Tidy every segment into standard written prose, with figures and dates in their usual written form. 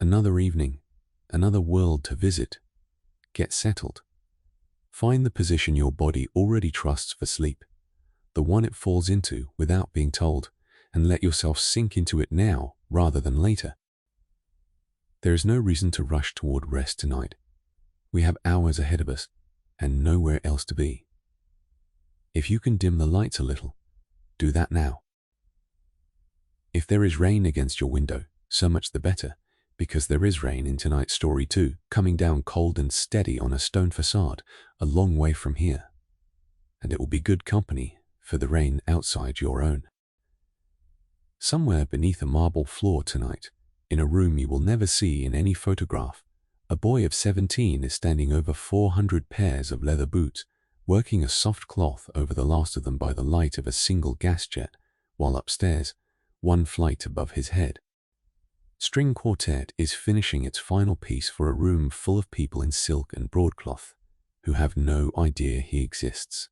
Another evening, another world to visit. Get settled. Find the position your body already trusts for sleep, the one it falls into without being told, and let yourself sink into it now rather than later. There is no reason to rush toward rest tonight. We have hours ahead of us and nowhere else to be. If you can dim the lights a little, do that now. If there is rain against your window, so much the better, because there is rain in tonight's story too, coming down cold and steady on a stone facade a long way from here. And it will be good company for the rain outside your own. Somewhere beneath a marble floor tonight, in a room you will never see in any photograph, a boy of 17 is standing over 400 pairs of leather boots, working a soft cloth over the last of them by the light of a single gas jet, while upstairs, one flight above his head, String Quartet is finishing its final piece for a room full of people in silk and broadcloth who have no idea he exists.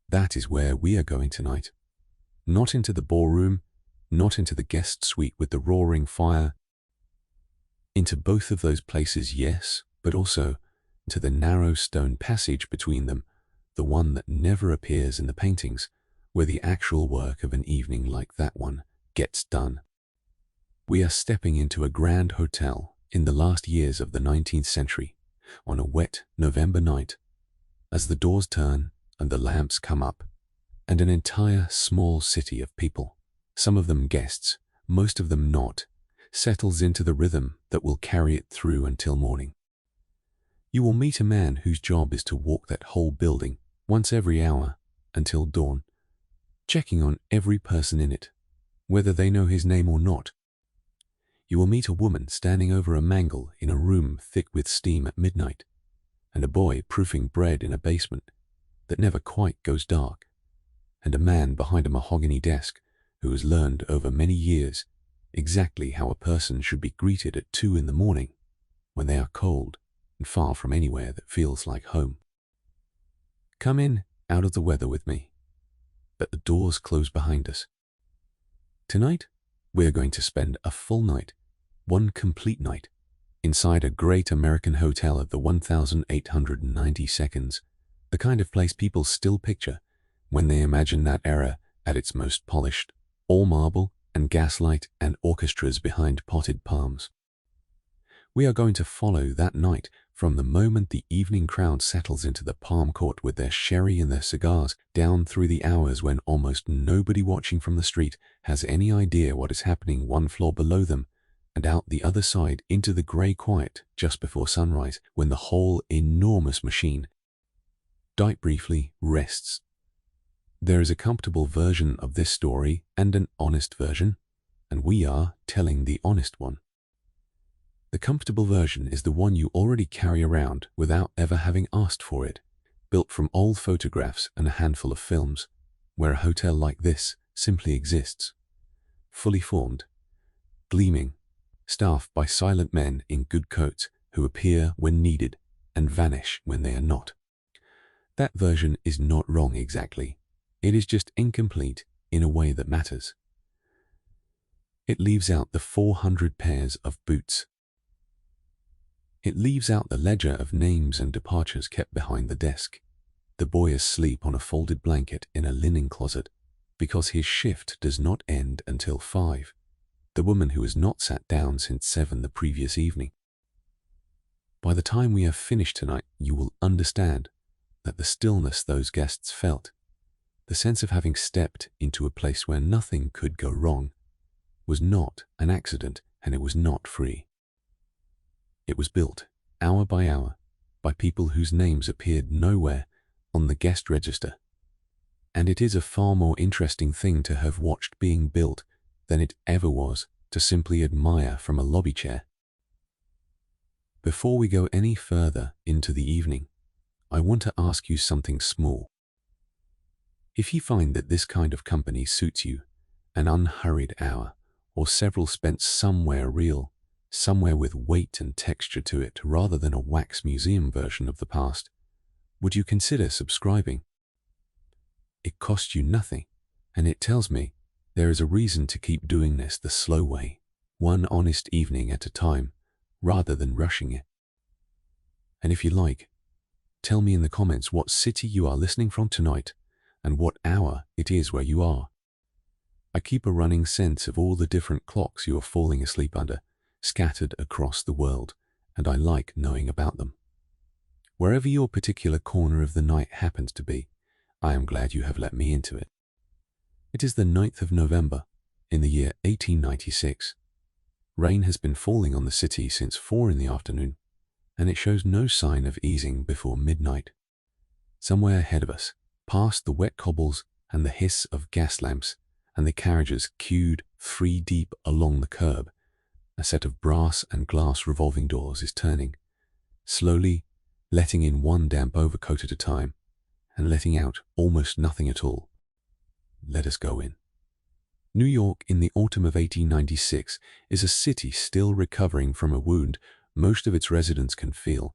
That is where we are going tonight. Not into the ballroom, not into the guest suite with the roaring fire. Into both of those places, yes, but also into the narrow stone passage between them, the one that never appears in the paintings, where the actual work of an evening like that one gets done. We are stepping into a grand hotel in the last years of the 19th century on a wet November night, as the doors turn and the lamps come up, and an entire small city of people, some of them guests, most of them not, settles into the rhythm that will carry it through until morning. You will meet a man whose job is to walk that whole building once every hour until dawn, checking on every person in it, whether they know his name or not. You will meet a woman standing over a mangle in a room thick with steam at midnight, and a boy proofing bread in a basement that never quite goes dark, and a man behind a mahogany desk who has learned over many years exactly how a person should be greeted at 2 in the morning when they are cold and far from anywhere that feels like home. Come in out of the weather with me, but the doors close behind us. Tonight, we are going to spend a full night, one complete night, inside a great American hotel of the 1890 seconds, the kind of place people still picture when they imagine that era at its most polished, all marble and gaslight and orchestras behind potted palms. We are going to follow that night from the moment the evening crowd settles into the palm court with their sherry and their cigars, down through the hours when almost nobody watching from the street has any idea what is happening one floor below them, and out the other side into the grey quiet just before sunrise, when the whole enormous machine, dight briefly, rests. There is a comfortable version of this story and an honest version, and we are telling the honest one. The comfortable version is the one you already carry around without ever having asked for it, built from old photographs and a handful of films, where a hotel like this simply exists, fully formed, gleaming, staffed by silent men in good coats who appear when needed and vanish when they are not. That version is not wrong exactly. It is just incomplete in a way that matters. It leaves out the 400 pairs of boots. It leaves out the ledger of names and departures kept behind the desk, the boy asleep on a folded blanket in a linen closet because his shift does not end until 5, the woman who has not sat down since 7 the previous evening. By the time we have finished tonight, you will understand that the stillness those guests felt, the sense of having stepped into a place where nothing could go wrong, was not an accident, and it was not free. It was built, hour by hour, by people whose names appeared nowhere on the guest register, and it is a far more interesting thing to have watched being built than it ever was to simply admire from a lobby chair. Before we go any further into the evening, I want to ask you something small. If you find that this kind of company suits you, an unhurried hour, or several spent somewhere real, somewhere with weight and texture to it rather than a wax museum version of the past, would you consider subscribing? It costs you nothing, and it tells me there is a reason to keep doing this the slow way, one honest evening at a time, rather than rushing it. And if you like, tell me in the comments what city you are listening from tonight and what hour it is where you are. I keep a running sense of all the different clocks you are falling asleep under, scattered across the world, and I like knowing about them. Wherever your particular corner of the night happens to be, I am glad you have let me into it. It is the 9th of November, in the year 1896. Rain has been falling on the city since 4 in the afternoon, and it shows no sign of easing before midnight. Somewhere ahead of us, past the wet cobbles and the hiss of gas lamps and the carriages queued 3 deep along the curb, a set of brass and glass revolving doors is turning, slowly letting in one damp overcoat at a time and letting out almost nothing at all. Let us go in. New York in the autumn of 1896 is a city still recovering from a wound most of its residents can feel,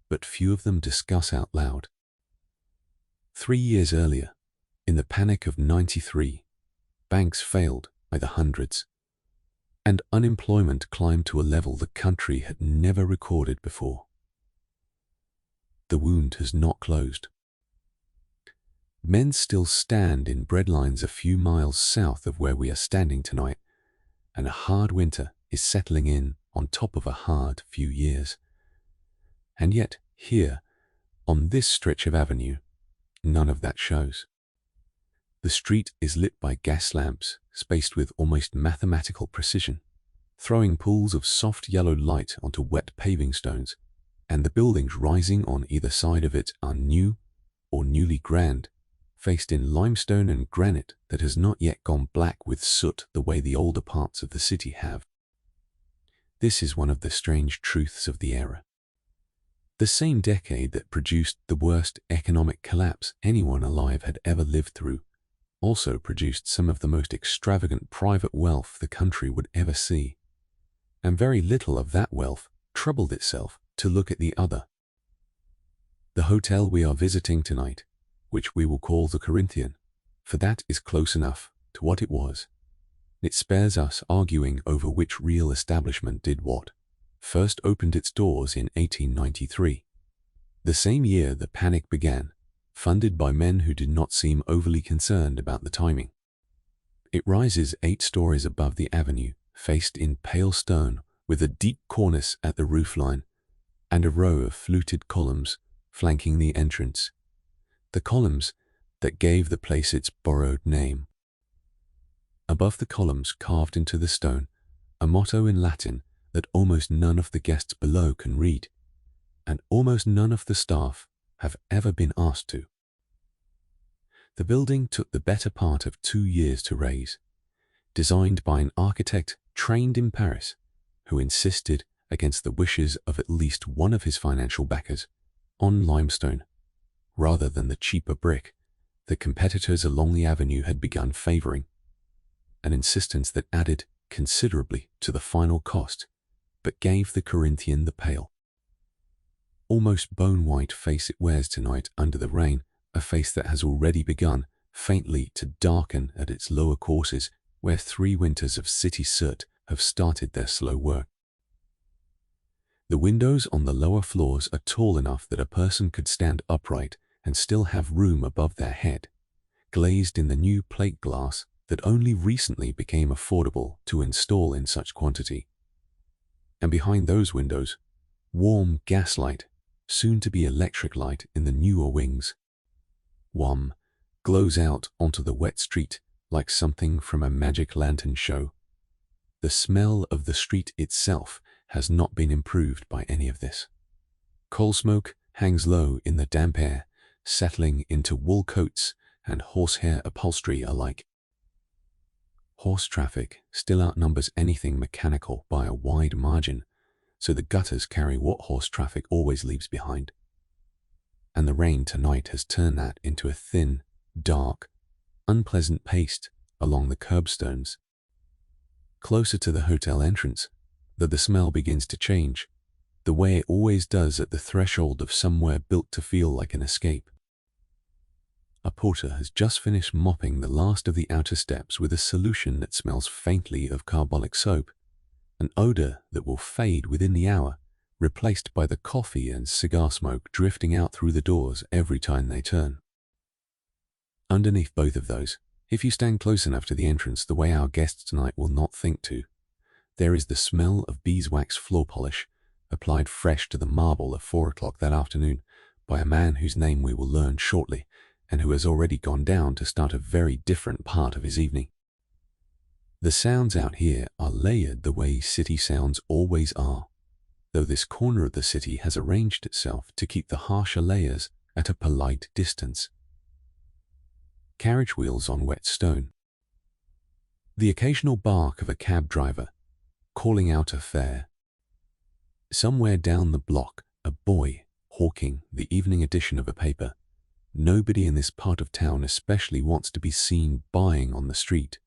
but few of them discuss out loud. 3 years earlier, in the Panic of '93, banks failed by the hundreds, and unemployment climbed to a level the country had never recorded before. The wound has not closed. Men still stand in breadlines a few miles south of where we are standing tonight, and a hard winter is settling in on top of a hard few years. And yet, here, on this stretch of avenue, none of that shows. The street is lit by gas lamps, spaced with almost mathematical precision, throwing pools of soft yellow light onto wet paving stones, and the buildings rising on either side of it are new or newly grand, faced in limestone and granite that has not yet gone black with soot the way the older parts of the city have. This is one of the strange truths of the era. The same decade that produced the worst economic collapse anyone alive had ever lived through also produced some of the most extravagant private wealth the country would ever see. And very little of that wealth troubled itself to look at the other. The hotel we are visiting tonight, which we will call the Corinthian, for that is close enough to what it was. It spares us arguing over which real establishment did what. First opened its doors in 1893, the same year the panic began, funded by men who did not seem overly concerned about the timing. It rises 8 stories above the avenue, faced in pale stone with a deep cornice at the roofline and a row of fluted columns flanking the entrance. The columns that gave the place its borrowed name. Above the columns, carved into the stone, a motto in Latin that almost none of the guests below can read, and almost none of the staff have ever been asked to. The building took the better part of 2 years to raise, designed by an architect trained in Paris, who insisted, against the wishes of at least one of his financial backers, on limestone, rather than the cheaper brick the competitors along the avenue had begun favoring, an insistence that added considerably to the final cost, but gave the Corinthian the pale, almost bone-white face it wears tonight under the rain, a face that has already begun faintly to darken at its lower courses where 3 winters of city soot have started their slow work. The windows on the lower floors are tall enough that a person could stand upright and still have room above their head, glazed in the new plate glass that only recently became affordable to install in such quantity. And behind those windows, warm gaslight, soon to be electric light in the newer wings. One glows out onto the wet street like something from a magic lantern show. The smell of the street itself has not been improved by any of this. Coal smoke hangs low in the damp air, settling into wool coats and horsehair upholstery alike. Horse traffic still outnumbers anything mechanical by a wide margin, so the gutters carry what horse traffic always leaves behind. And the rain tonight has turned that into a thin, dark, unpleasant paste along the curbstones. Closer to the hotel entrance, though the smell begins to change, the way it always does at the threshold of somewhere built to feel like an escape. A porter has just finished mopping the last of the outer steps with a solution that smells faintly of carbolic soap, an odor that will fade within the hour, replaced by the coffee and cigar smoke drifting out through the doors every time they turn. Underneath both of those, if you stand close enough to the entrance the way our guests tonight will not think to, there is the smell of beeswax floor polish, applied fresh to the marble at 4 o'clock that afternoon by a man whose name we will learn shortly, and who has already gone down to start a very different part of his evening. The sounds out here are layered the way city sounds always are, though this corner of the city has arranged itself to keep the harsher layers at a polite distance. Carriage wheels on wet stone. The occasional bark of a cab driver, calling out a fare. Somewhere down the block, a boy hawking the evening edition of a paper. Nobody in this part of town especially wants to be seen buying on the street,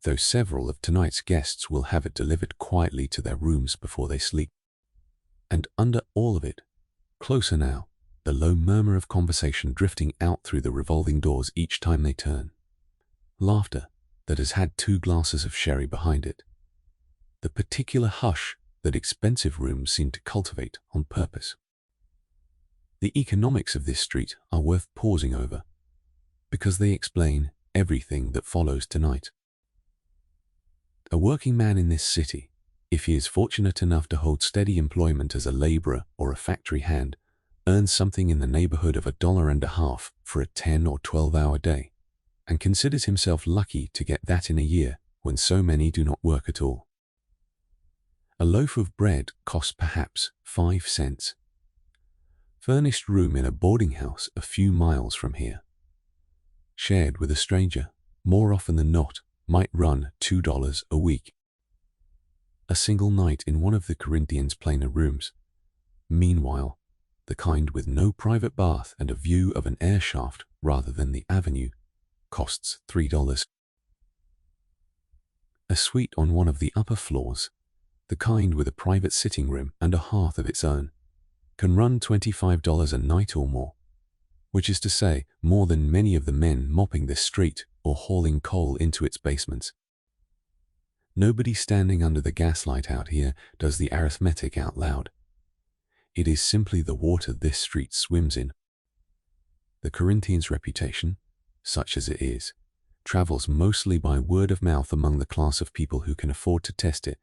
though several of tonight's guests will have it delivered quietly to their rooms before they sleep. And under all of it, closer now, the low murmur of conversation drifting out through the revolving doors each time they turn. Laughter that has had 2 glasses of sherry behind it. The particular hush that expensive rooms seem to cultivate on purpose. The economics of this street are worth pausing over, because they explain everything that follows tonight. A working man in this city, if he is fortunate enough to hold steady employment as a laborer or a factory hand, earns something in the neighborhood of $1.50 for a 10 or 12-hour day, and considers himself lucky to get that in a year when so many do not work at all. A loaf of bread costs perhaps 5 cents. Furnished room in a boarding house a few miles from here, shared with a stranger, more often than not, might run $2 a week. A single night in one of the Corinthians' plainer rooms, meanwhile, the kind with no private bath and a view of an air shaft rather than the avenue, costs $3. A suite on one of the upper floors, the kind with a private sitting room and a hearth of its own, can run $25 a night or more, which is to say more than many of the men mopping this street or hauling coal into its basements. Nobody standing under the gaslight out here does the arithmetic out loud. It is simply the water this street swims in. The Corinthians' reputation, such as it is, travels mostly by word of mouth among the class of people who can afford to test it,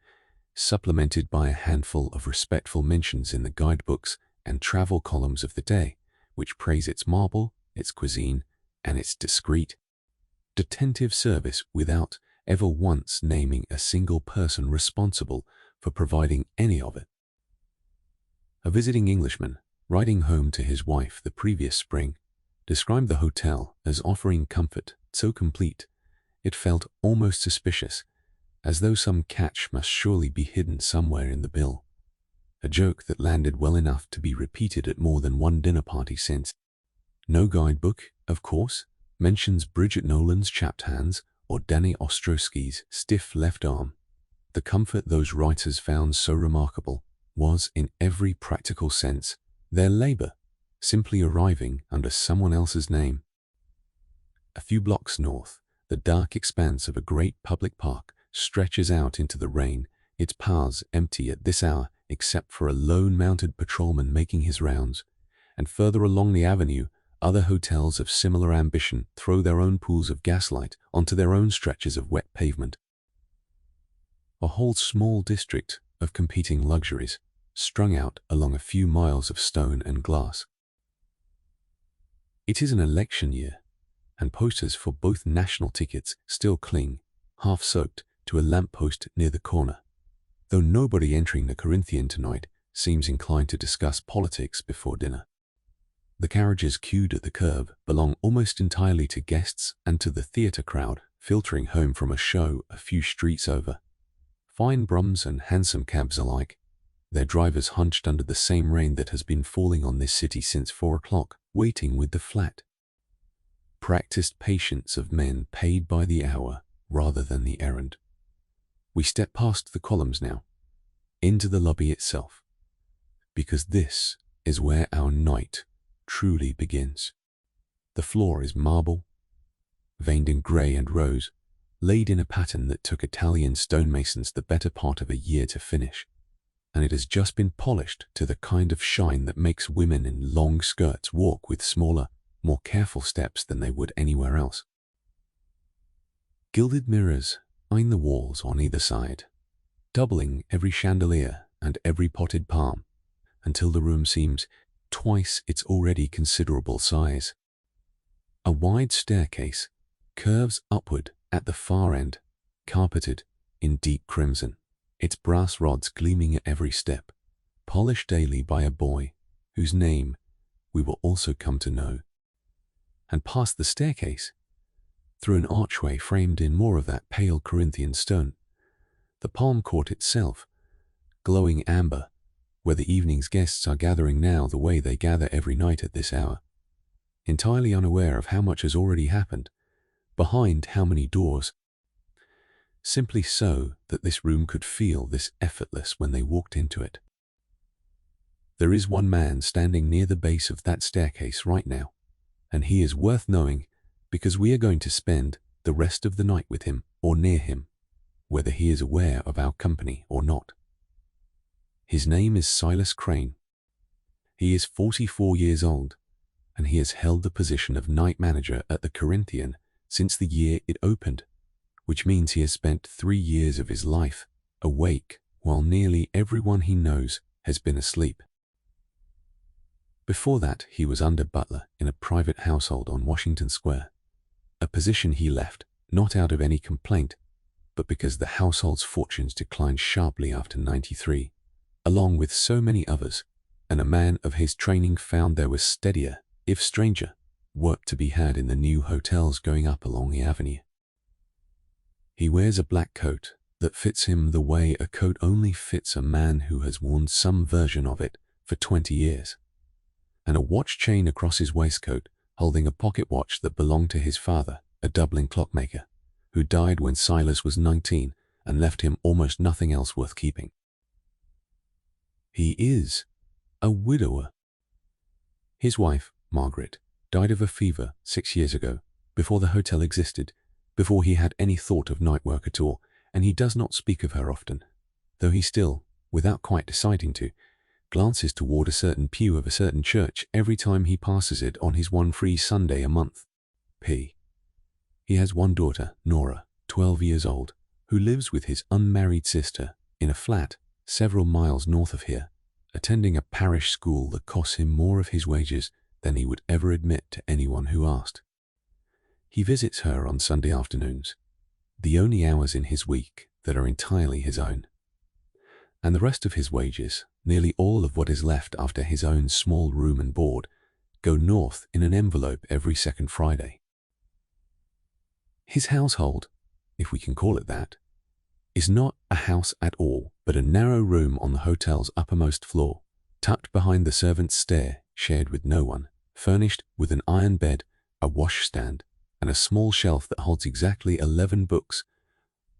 supplemented by a handful of respectful mentions in the guidebooks and travel columns of the day, which praise its marble, its cuisine, and its discreet, attentive service without ever once naming a single person responsible for providing any of it. A visiting Englishman, writing home to his wife the previous spring, described the hotel as offering comfort so complete it felt almost suspicious, as though some catch must surely be hidden somewhere in the bill. A joke that landed well enough to be repeated at more than one dinner party since. No guidebook, of course, mentions Bridget Nolan's chapped hands or Danny Ostrowski's stiff left arm. The comfort those writers found so remarkable was, in every practical sense, their labor, simply arriving under someone else's name. A few blocks north, the dark expanse of a great public park stretches out into the rain, its paths empty at this hour except for a lone-mounted patrolman making his rounds, and further along the avenue, other hotels of similar ambition throw their own pools of gaslight onto their own stretches of wet pavement. A whole small district of competing luxuries strung out along a few miles of stone and glass. It is an election year, and posters for both national tickets still cling, half-soaked, to a lamppost near the corner, though nobody entering the Corinthian tonight seems inclined to discuss politics before dinner. The carriages queued at the curb belong almost entirely to guests and to the theatre crowd filtering home from a show a few streets over. Fine brums and hansom cabs alike, their drivers hunched under the same rain that has been falling on this city since 4 o'clock, waiting with the flat. Practiced patience of men paid by the hour rather than the errand. We step past the columns now, into the lobby itself, because this is where our night truly begins. The floor is marble, veined in grey and rose, laid in a pattern that took Italian stonemasons the better part of a year to finish, and it has just been polished to the kind of shine that makes women in long skirts walk with smaller, more careful steps than they would anywhere else. Gilded mirrors line the walls on either side, doubling every chandelier and every potted palm, until the room seems twice its already considerable size. A wide staircase curves upward at the far end, carpeted in deep crimson, its brass rods gleaming at every step, polished daily by a boy whose name we will also come to know. And past the staircase, through an archway framed in more of that pale Corinthian stone, the palm court itself, glowing amber, where the evening's guests are gathering now the way they gather every night at this hour, entirely unaware of how much has already happened, behind how many doors, simply so that this room could feel this effortless when they walked into it. There is one man standing near the base of that staircase right now, and he is worth knowing because we are going to spend the rest of the night with him or near him, whether he is aware of our company or not. His name is Silas Crane. He is 44 years old, and he has held the position of night manager at the Corinthian since the year it opened, which means he has spent 3 years of his life awake while nearly everyone he knows has been asleep. Before that, he was under butler in a private household on Washington Square, a position he left not out of any complaint, but because the household's fortunes declined sharply after '93, along with so many others, and a man of his training found there was steadier, if stranger, work to be had in the new hotels going up along the avenue. He wears a black coat that fits him the way a coat only fits a man who has worn some version of it for 20 years, and a watch chain across his waistcoat holding a pocket watch that belonged to his father, a Dublin clockmaker, who died when Silas was 19 and left him almost nothing else worth keeping. He is a widower. His wife, Margaret, died of a fever 6 years ago, before the hotel existed, before he had any thought of night work at all, and he does not speak of her often, though he still, without quite deciding to, glances toward a certain pew of a certain church every time he passes it on his one free Sunday a month. He has one daughter, Nora, 12 years old, who lives with his unmarried sister in a flat several miles north of here, attending a parish school that costs him more of his wages than he would ever admit to anyone who asked. He visits her on Sunday afternoons, the only hours in his week that are entirely his own. And the rest of his wages, nearly all of what is left after his own small room and board, go north in an envelope every second Friday. His household, if we can call it that, is not a house at all, but a narrow room on the hotel's uppermost floor, tucked behind the servants' stair, shared with no one, furnished with an iron bed, a washstand, and a small shelf that holds exactly 11 books,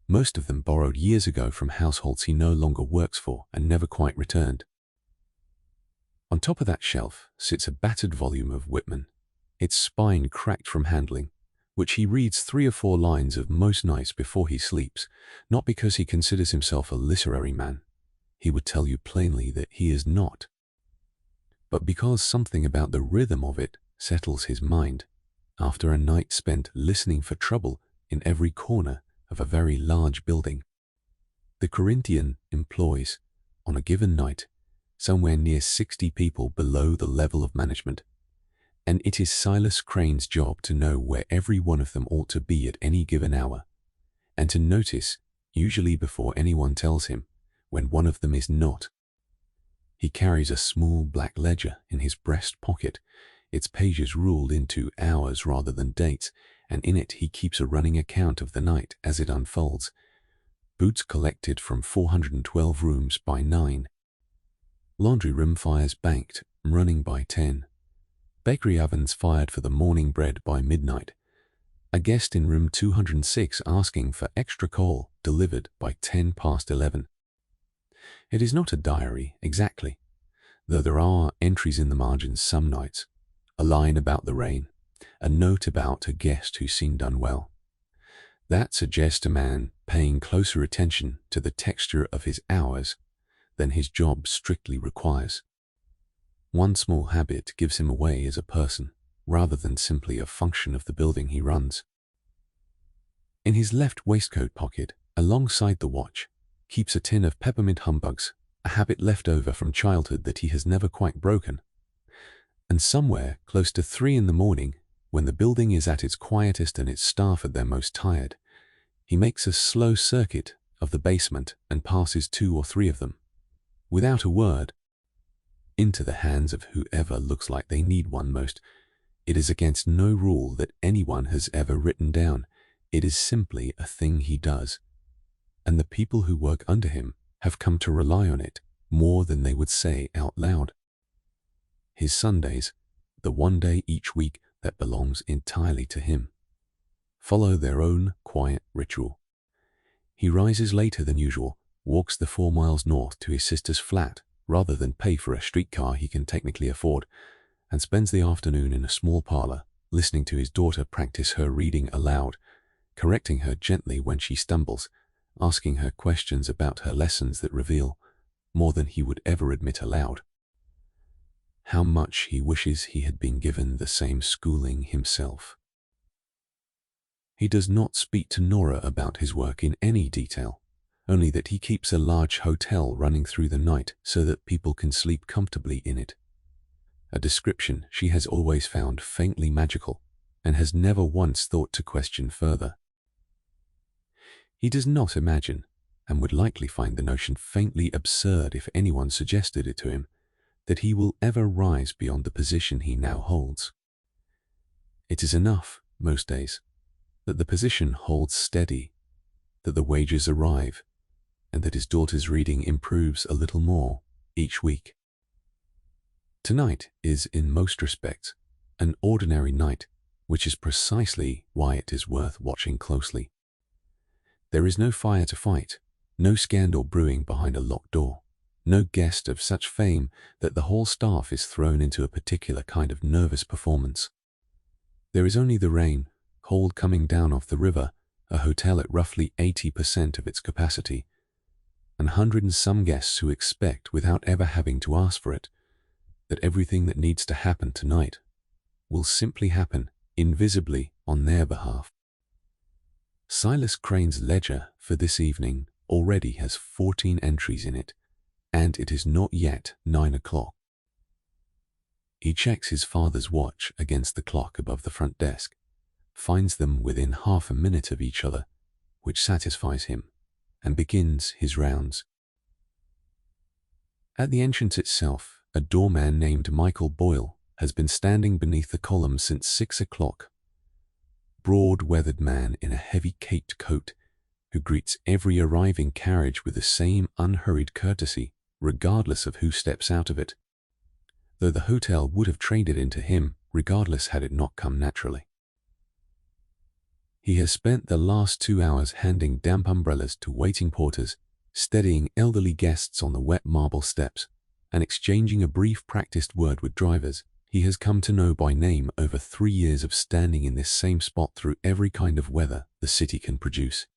most of them borrowed years ago from households he no longer works for and never quite returned. On top of that shelf sits a battered volume of Whitman, its spine cracked from handling, which he reads 3 or 4 lines of most nights before he sleeps, not because he considers himself a literary man. He would tell you plainly that he is not, but because something about the rhythm of it settles his mind after a night spent listening for trouble in every corner of a very large building. The Corinthian employs, on a given night, somewhere near 60 people below the level of management, and it is Silas Crane's job to know where every one of them ought to be at any given hour, and to notice, usually before anyone tells him, when one of them is not. He carries a small black ledger in his breast pocket, its pages ruled into hours rather than dates, and in it he keeps a running account of the night as it unfolds. Boots collected from 412 rooms by 9. Laundry room fires banked, running by 10. Bakery ovens fired for the morning bread by midnight. A guest in room 206 asking for extra coal delivered by 10 past 11. It is not a diary, exactly, though there are entries in the margins some nights, a line about the rain, a note about a guest who seemed unwell. That suggests a man paying closer attention to the texture of his hours than his job strictly requires. One small habit gives him away as a person, rather than simply a function of the building he runs. In his left waistcoat pocket, alongside the watch, keeps a tin of peppermint humbugs, a habit left over from childhood that he has never quite broken. And somewhere close to 3 in the morning, when the building is at its quietest and its staff at their most tired, he makes a slow circuit of the basement and passes 2 or 3 of them, without a word, into the hands of whoever looks like they need one most. It is against no rule that anyone has ever written down. It is simply a thing he does, and the people who work under him have come to rely on it more than they would say out loud. His Sundays, the one day each week that belongs entirely to him, follow their own quiet ritual. He rises later than usual, walks the 4 miles north to his sister's flat rather than pay for a streetcar he can technically afford, and spends the afternoon in a small parlor listening to his daughter practice her reading aloud, correcting her gently when she stumbles, asking her questions about her lessons that reveal, more than he would ever admit aloud, how much he wishes he had been given the same schooling himself. He does not speak to Nora about his work in any detail, only that he keeps a large hotel running through the night so that people can sleep comfortably in it. A description she has always found faintly magical and has never once thought to question further. He does not imagine, and would likely find the notion faintly absurd if anyone suggested it to him, that he will ever rise beyond the position he now holds. It is enough, most days, that the position holds steady, that the wages arrive, and that his daughter's reading improves a little more each week. Tonight is, in most respects, an ordinary night, which is precisely why it is worth watching closely. There is no fire to fight, no scandal brewing behind a locked door, no guest of such fame that the whole staff is thrown into a particular kind of nervous performance. There is only the rain, cold coming down off the river, a hotel at roughly 80% of its capacity, and 100 and some guests who expect, without ever having to ask for it, that everything that needs to happen tonight will simply happen invisibly on their behalf. Silas Crane's ledger for this evening already has 14 entries in it, and it is not yet 9 o'clock. He checks his father's watch against the clock above the front desk, finds them within half a minute of each other, which satisfies him, and begins his rounds. At the entrance itself, a doorman named Michael Boyle has been standing beneath the column since 6 o'clock. Broad-weathered man in a heavy caped coat, who greets every arriving carriage with the same unhurried courtesy, regardless of who steps out of it, though the hotel would have traded into him regardless had it not come naturally. He has spent the last 2 hours handing damp umbrellas to waiting porters, steadying elderly guests on the wet marble steps, and exchanging a brief practiced word with drivers he has come to know by name over 3 years of standing in this same spot through every kind of weather the city can produce.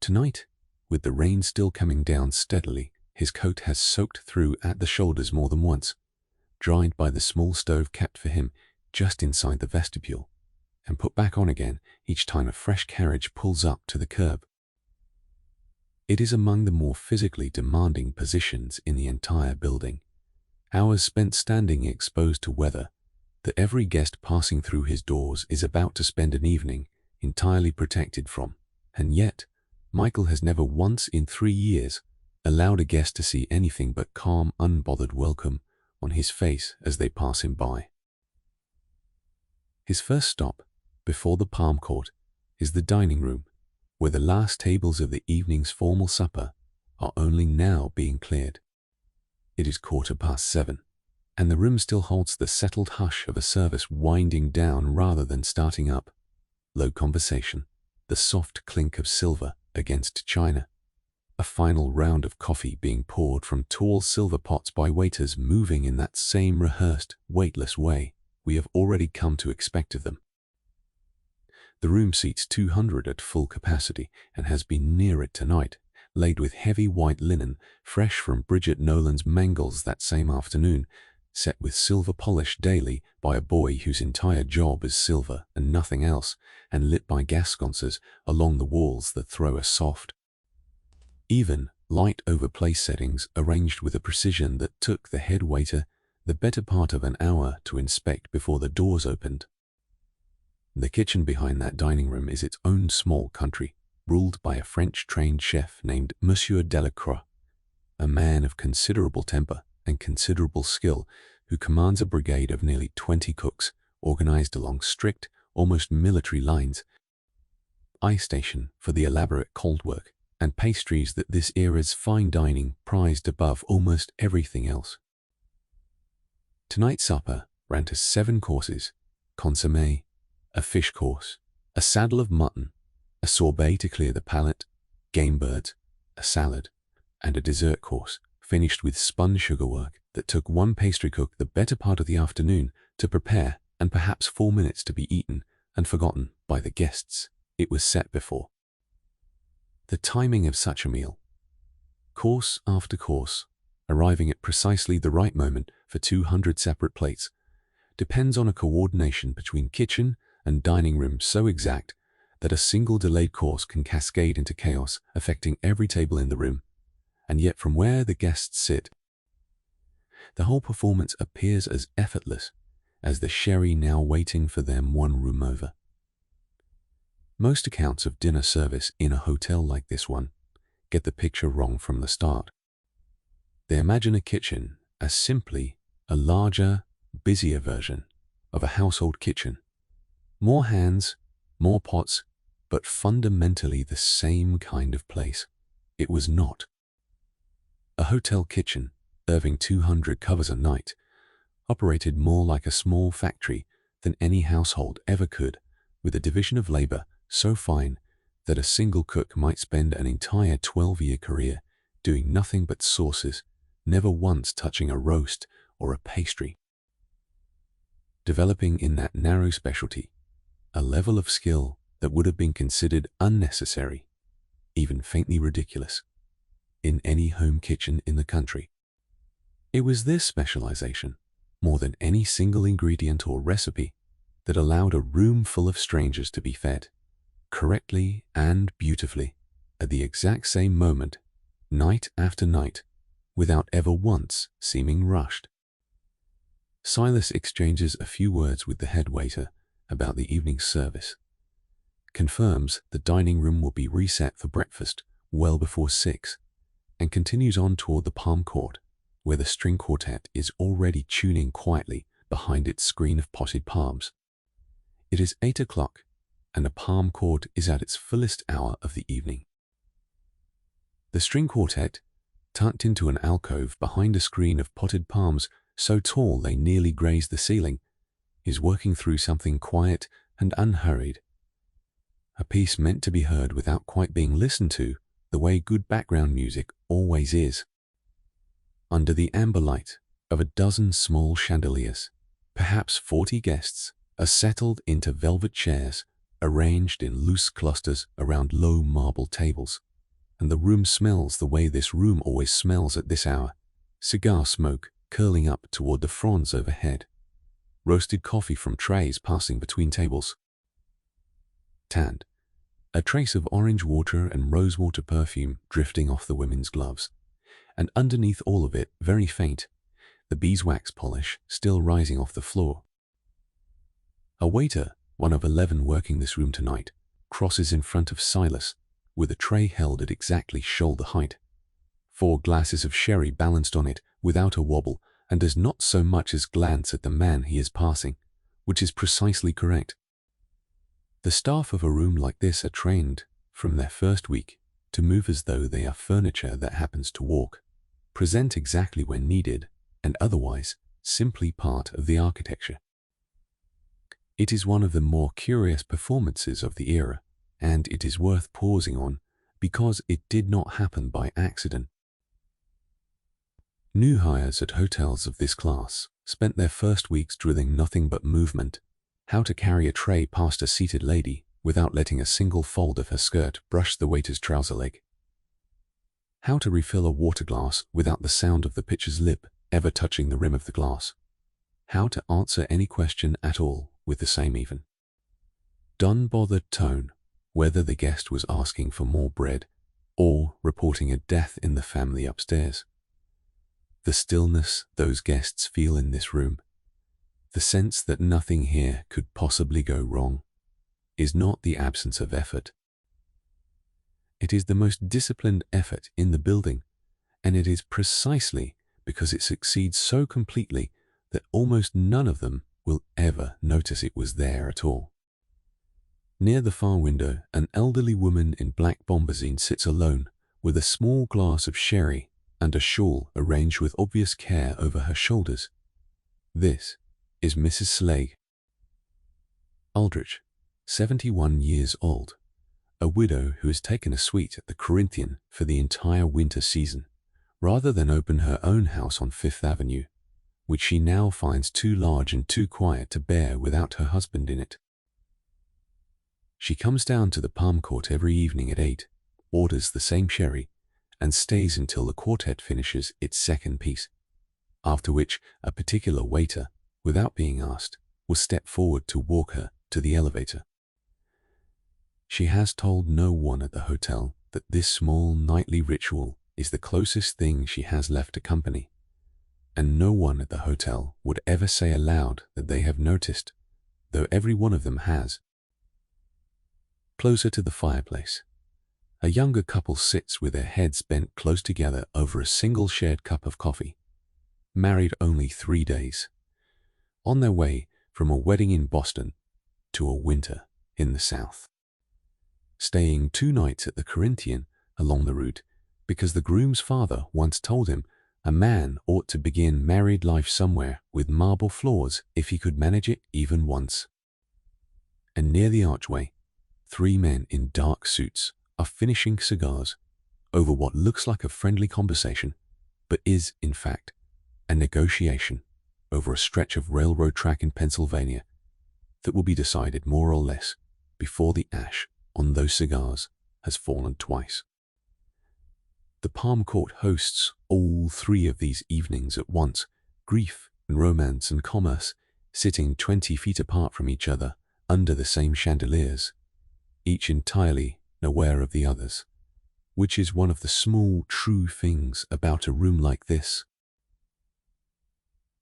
Tonight, with the rain still coming down steadily, his coat has soaked through at the shoulders more than once, dried by the small stove kept for him just inside the vestibule, and put back on again each time a fresh carriage pulls up to the curb. It is among the more physically demanding positions in the entire building, hours spent standing exposed to weather, that every guest passing through his doors is about to spend an evening entirely protected from, and yet Michael has never once in 3 years allowed a guest to see anything but calm, unbothered welcome on his face as they pass him by. His first stop, before the palm court, is the dining room, where the last tables of the evening's formal supper are only now being cleared. It is 7:15, and the room still holds the settled hush of a service winding down rather than starting up. Low conversation, the soft clink of silver against china, a final round of coffee being poured from tall silver pots by waiters moving in that same rehearsed, weightless way we have already come to expect of them. The room seats 200 at full capacity and has been near it tonight, laid with heavy white linen, fresh from Bridget Nolan's mangles that same afternoon, set with silver polish daily by a boy whose entire job is silver and nothing else, and lit by gas sconces along the walls that throw a soft, even light over place settings arranged with a precision that took the head waiter the better part of an hour to inspect before the doors opened. The kitchen behind that dining room is its own small country, ruled by a French-trained chef named Monsieur Delacroix, a man of considerable temper and considerable skill who commands a brigade of nearly 20 cooks organized along strict, almost military lines, station for the elaborate cold work and pastries that this era's fine dining prized above almost everything else. Tonight's supper ran to 7 courses, consommé, a fish course, a saddle of mutton, a sorbet to clear the palate, game birds, a salad, and a dessert course, finished with spun sugar work that took one pastry cook the better part of the afternoon to prepare and perhaps 4 minutes to be eaten and forgotten by the guests it was set before. The timing of such a meal, course after course, arriving at precisely the right moment for 200 separate plates, depends on a coordination between kitchen and dining room so exact that a single delayed course can cascade into chaos, affecting every table in the room, and yet from where the guests sit, the whole performance appears as effortless as the sherry now waiting for them one room over. Most accounts of dinner service in a hotel like this one get the picture wrong from the start. They imagine a kitchen as simply a larger, busier version of a household kitchen. More hands, more pots, but fundamentally the same kind of place. It was not. A hotel kitchen, serving 200 covers a night, operated more like a small factory than any household ever could, with a division of labor so fine that a single cook might spend an entire 12-year career doing nothing but sauces, never once touching a roast or a pastry. Developing in that narrow specialty a level of skill that would have been considered unnecessary, even faintly ridiculous, in any home kitchen in the country. It was this specialization, more than any single ingredient or recipe, that allowed a room full of strangers to be fed, correctly and beautifully, at the exact same moment, night after night, without ever once seeming rushed. Silas exchanges a few words with the head waiter about the evening service, confirms the dining room will be reset for breakfast well before 6, and continues on toward the palm court, where the string quartet is already tuning quietly behind its screen of potted palms. It is 8 o'clock, and the palm court is at its fullest hour of the evening. The string quartet, tucked into an alcove behind a screen of potted palms so tall they nearly graze the ceiling, is working through something quiet and unhurried, a piece meant to be heard without quite being listened to, the way good background music always is. Under the amber light of a dozen small chandeliers, perhaps 40 guests are settled into velvet chairs arranged in loose clusters around low marble tables, and the room smells the way this room always smells at this hour, cigar smoke curling up toward the fronds overhead, roasted coffee from trays passing between tables, tanned, a trace of orange water and rosewater perfume drifting off the women's gloves, and underneath all of it, very faint, the beeswax polish still rising off the floor. A waiter, one of 11 working this room tonight, crosses in front of Silas with a tray held at exactly shoulder height, 4 glasses of sherry balanced on it without a wobble, and does not so much as glance at the man he is passing, which is precisely correct. The staff of a room like this are trained, from their first week, to move as though they are furniture that happens to walk, present exactly when needed, and otherwise simply part of the architecture. It is one of the more curious performances of the era, and it is worth pausing on because it did not happen by accident. New hires at hotels of this class spent their first weeks drilling nothing but movement, how to carry a tray past a seated lady without letting a single fold of her skirt brush the waiter's trouser leg. How to refill a water glass without the sound of the pitcher's lip ever touching the rim of the glass. How to answer any question at all with the same even, unbothered tone, whether the guest was asking for more bread or reporting a death in the family upstairs. The stillness those guests feel in this room, the sense that nothing here could possibly go wrong, is not the absence of effort. It is the most disciplined effort in the building, and it is precisely because it succeeds so completely that almost none of them will ever notice it was there at all. Near the far window, an elderly woman in black bombazine sits alone with a small glass of sherry and a shawl arranged with obvious care over her shoulders. This is Mrs. Slade Aldrich, 71 years old, a widow who has taken a suite at the Corinthian for the entire winter season, rather than open her own house on Fifth Avenue, which she now finds too large and too quiet to bear without her husband in it. She comes down to the Palm Court every evening at 8, orders the same sherry, and stays until the quartet finishes its second piece, after which a particular waiter, without being asked, will step forward to walk her to the elevator. She has told no one at the hotel that this small nightly ritual is the closest thing she has left to company, and no one at the hotel would ever say aloud that they have noticed, though every one of them has. Closer to the fireplace, a younger couple sits with their heads bent close together over a single shared cup of coffee, married only 3 days, on their way from a wedding in Boston to a winter in the South. Staying 2 nights at the Corinthian along the route because the groom's father once told him a man ought to begin married life somewhere with marble floors if he could manage it even once. And near the archway, 3 men in dark suits are finishing cigars over what looks like a friendly conversation, but is, in fact, a negotiation over a stretch of railroad track in Pennsylvania that will be decided more or less before the ash on those cigars has fallen twice. The Palm Court hosts all 3 of these evenings at once, grief and romance and commerce, sitting 20 feet apart from each other under the same chandeliers, each entirely aware of the others, which is one of the small true things about a room like this.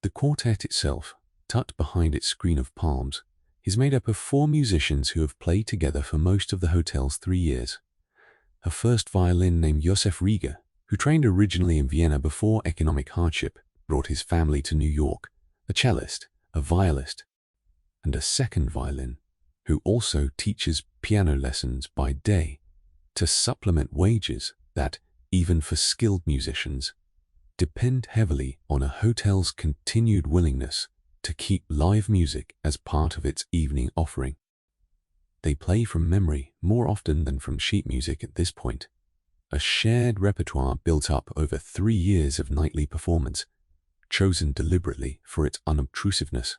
The quartet itself, tucked behind its screen of palms, is made up of 4 musicians who have played together for most of the hotel's 3 years. Her first violin, named Josef Rieger, who trained originally in Vienna before economic hardship brought his family to New York, a cellist, a violist, and a second violin, who also teaches piano lessons by day to supplement wages that, even for skilled musicians, depend heavily on a hotel's continued willingness to keep live music as part of its evening offering. They play from memory more often than from sheet music at this point, a shared repertoire built up over 3 years of nightly performance, chosen deliberately for its unobtrusiveness,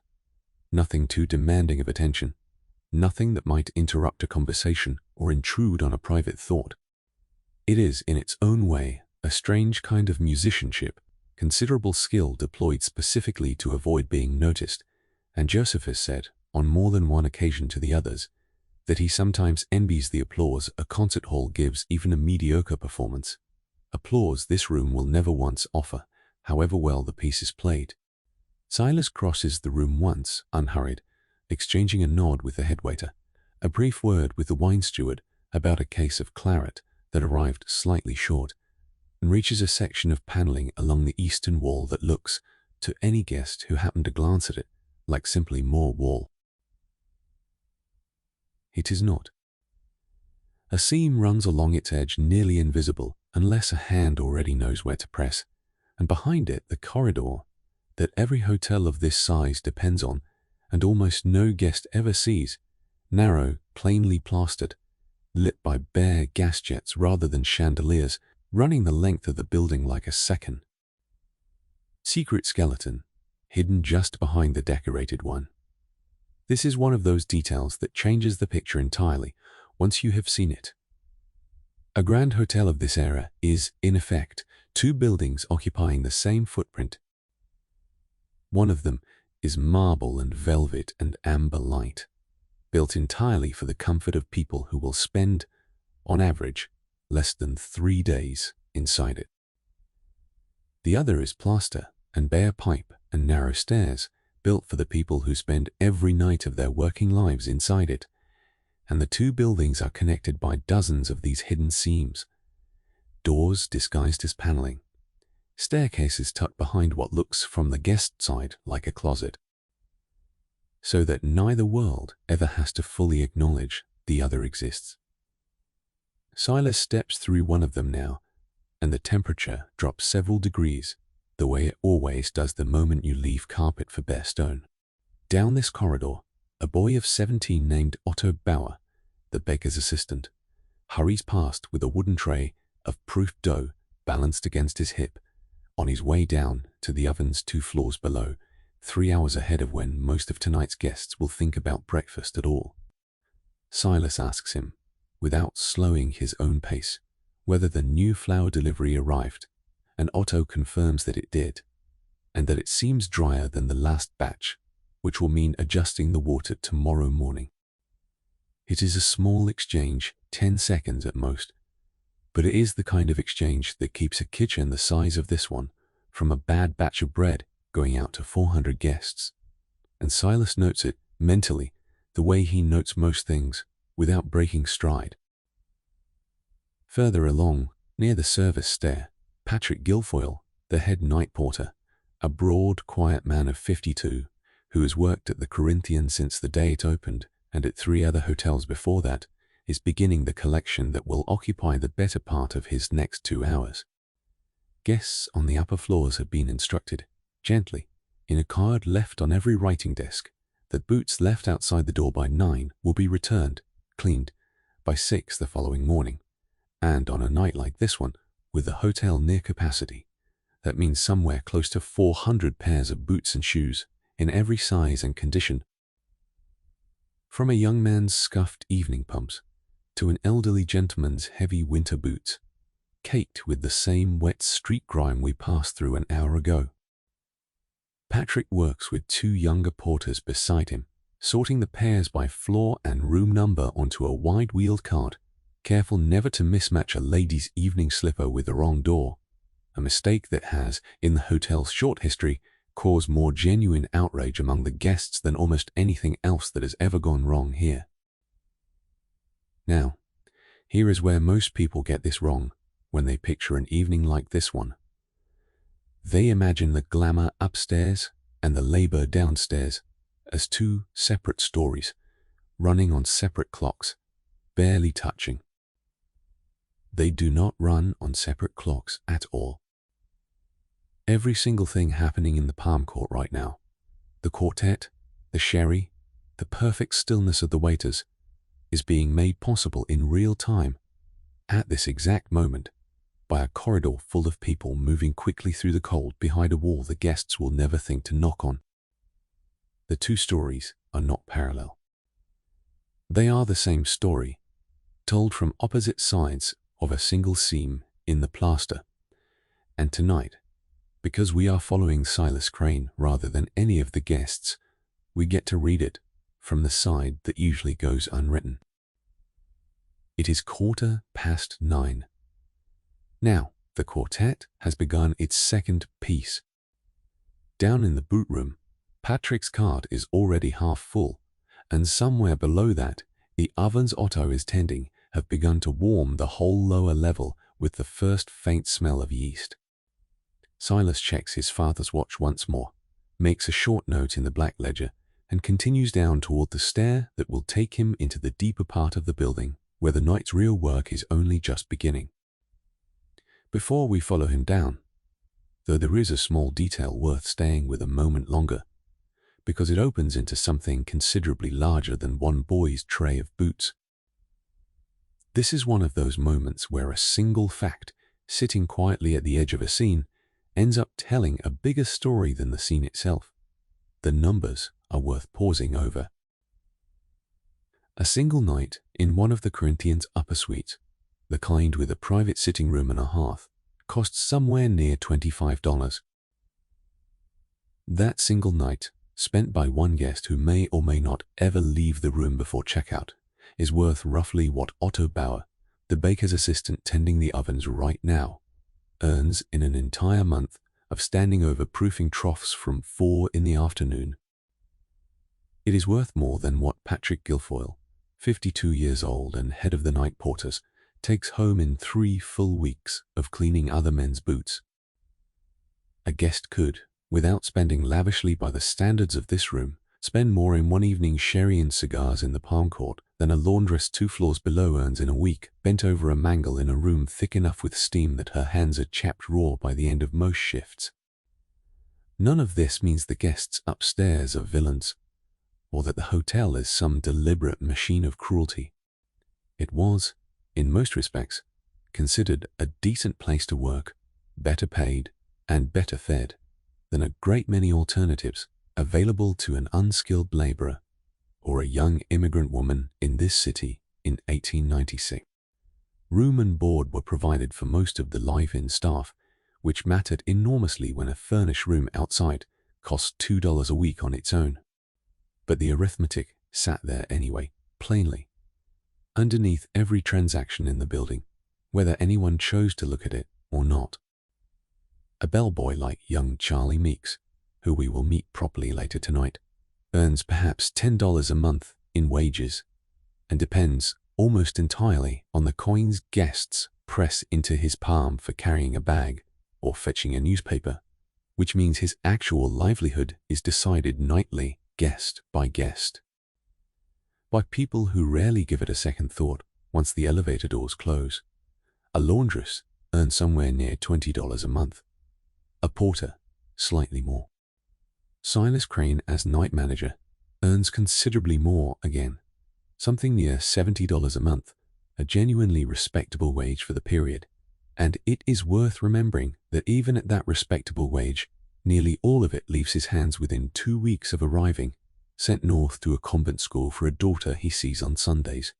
nothing too demanding of attention, nothing that might interrupt a conversation or intrude on a private thought. It is, in its own way, a strange kind of musicianship, considerable skill deployed specifically to avoid being noticed, and Joseph has said, on more than one occasion to the others, that he sometimes envies the applause a concert hall gives even a mediocre performance, applause this room will never once offer, however well the piece is played. Silas crosses the room once, unhurried, exchanging a nod with the head waiter, a brief word with the wine steward about a case of claret that arrived slightly short, and reaches a section of paneling along the eastern wall that looks, to any guest who happened to glance at it, like simply more wall. It is not. A seam runs along its edge nearly invisible unless a hand already knows where to press, and behind it the corridor that every hotel of this size depends on and almost no guest ever sees, narrow, plainly plastered, lit by bare gas jets rather than chandeliers, running the length of the building like a second secret skeleton, hidden just behind the decorated one. This is one of those details that changes the picture entirely once you have seen it. A grand hotel of this era is, in effect, two buildings occupying the same footprint. One of them is marble and velvet and amber light, built entirely for the comfort of people who will spend, on average, less than 3 days inside it. The other is plaster and bare pipe and narrow stairs, built for the people who spend every night of their working lives inside it, and the two buildings are connected by dozens of these hidden seams, doors disguised as paneling, staircases tucked behind what looks from the guest side like a closet, so that neither world ever has to fully acknowledge the other exists. Silas steps through one of them now, and the temperature drops several degrees, the way it always does the moment you leave carpet for bare stone. Down this corridor, a boy of 17 named Otto Bauer, the baker's assistant, hurries past with a wooden tray of proof dough balanced against his hip, on his way down to the ovens 2 floors below, 3 hours ahead of when most of tonight's guests will think about breakfast at all. Silas asks him, without slowing his own pace, whether the new flour delivery arrived, and Otto confirms that it did, and that it seems drier than the last batch, which will mean adjusting the water tomorrow morning. It is a small exchange, 10 seconds at most, but it is the kind of exchange that keeps a kitchen the size of this one from a bad batch of bread going out to 400 guests. And Silas notes it mentally, the way he notes most things, without breaking stride. Further along, near the service stair, Patrick Guilfoyle, the head night porter, a broad, quiet man of 52, who has worked at the Corinthian since the day it opened and at 3 other hotels before that, is beginning the collection that will occupy the better part of his next 2 hours. Guests on the upper floors have been instructed, gently, in a card left on every writing desk, that boots left outside the door by 9 will be returned, cleaned, by 6 the following morning. And on a night like this one, with the hotel near capacity, that means somewhere close to 400 pairs of boots and shoes, in every size and condition. From a young man's scuffed evening pumps to an elderly gentleman's heavy winter boots, caked with the same wet street grime we passed through an hour ago. Patrick works with 2 younger porters beside him, sorting the pairs by floor and room number onto a wide-wheeled cart, careful never to mismatch a lady's evening slipper with the wrong door, a mistake that has, in the hotel's short history, caused more genuine outrage among the guests than almost anything else that has ever gone wrong here. Now, here is where most people get this wrong when they picture an evening like this one. They imagine the glamour upstairs and the labor downstairs as 2 separate stories, running on separate clocks, barely touching. They do not run on separate clocks at all. Every single thing happening in the Palm Court right now, the quartet, the sherry, the perfect stillness of the waiters, is being made possible in real time, at this exact moment, by a corridor full of people moving quickly through the cold behind a wall the guests will never think to knock on. The 2 stories are not parallel. They are the same story, told from opposite sides of a single seam in the plaster. And tonight, because we are following Silas Crane rather than any of the guests, we get to read it from the side that usually goes unwritten. It is 9:15. Now, the quartet has begun its second piece. Down in the boot room, Patrick's cart is already half full, and somewhere below that, the ovens Otto is tending have begun to warm the whole lower level with the first faint smell of yeast. Silas checks his father's watch once more, makes a short note in the black ledger, and continues down toward the stair that will take him into the deeper part of the building, where the night's real work is only just beginning. Before we follow him down, though there is a small detail worth staying with a moment longer, because it opens into something considerably larger than one boy's tray of boots. This is one of those moments where a single fact, sitting quietly at the edge of a scene, ends up telling a bigger story than the scene itself. The numbers are worth pausing over. A single night in one of the Corinthians' upper suites, the kind with a private sitting room and a hearth, costs somewhere near $25. That single night, spent by one guest who may or may not ever leave the room before checkout, is worth roughly what Otto Bauer, the baker's assistant tending the ovens right now, earns in an entire month of standing over proofing troughs from 4 in the afternoon. It is worth more than what Patrick Guilfoyle, 52 years old and head of the night porters, takes home in 3 full weeks of cleaning other men's boots. A guest could, without spending lavishly by the standards of this room, spend more in one evening's sherry and cigars in the Palm Court than a laundress 2 floors below earns in a week, bent over a mangle in a room thick enough with steam that her hands are chapped raw by the end of most shifts. None of this means the guests upstairs are villains, or that the hotel is some deliberate machine of cruelty. It was, in most respects, considered a decent place to work, better paid, and better fed than a great many alternatives available to an unskilled laborer or a young immigrant woman in this city in 1896. Room and board were provided for most of the live-in staff, which mattered enormously when a furnished room outside cost $2 a week on its own. But the arithmetic sat there anyway, plainly, underneath every transaction in the building, whether anyone chose to look at it or not. A bellboy like young Charlie Meeks, who we will meet properly later tonight, earns perhaps $10 a month in wages and depends almost entirely on the coins guests press into his palm for carrying a bag or fetching a newspaper, which means his actual livelihood is decided nightly, guest by guest, by people who rarely give it a second thought once the elevator doors close. A laundress earns somewhere near $20 a month. A porter, slightly more. Silas Crane as night manager earns considerably more again, something near $70 a month, a genuinely respectable wage for the period. And it is worth remembering that even at that respectable wage, nearly all of it leaves his hands within 2 weeks of arriving, sent north to a convent school for a daughter he sees on Sundays.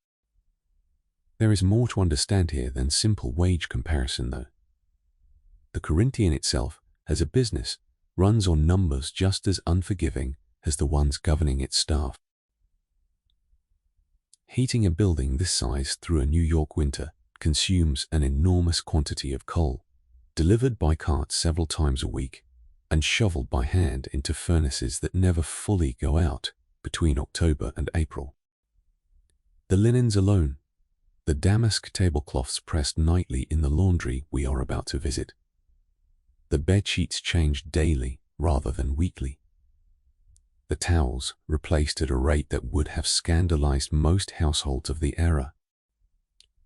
There is more to understand here than simple wage comparison, though. The Corinthian itself, as a business, runs on numbers just as unforgiving as the ones governing its staff. Heating a building this size through a New York winter consumes an enormous quantity of coal, delivered by cart several times a week, and shoveled by hand into furnaces that never fully go out between October and April. The linens alone, the damask tablecloths pressed nightly in the laundry we are about to visit, the bedsheets changed daily rather than weekly, the towels replaced at a rate that would have scandalized most households of the era,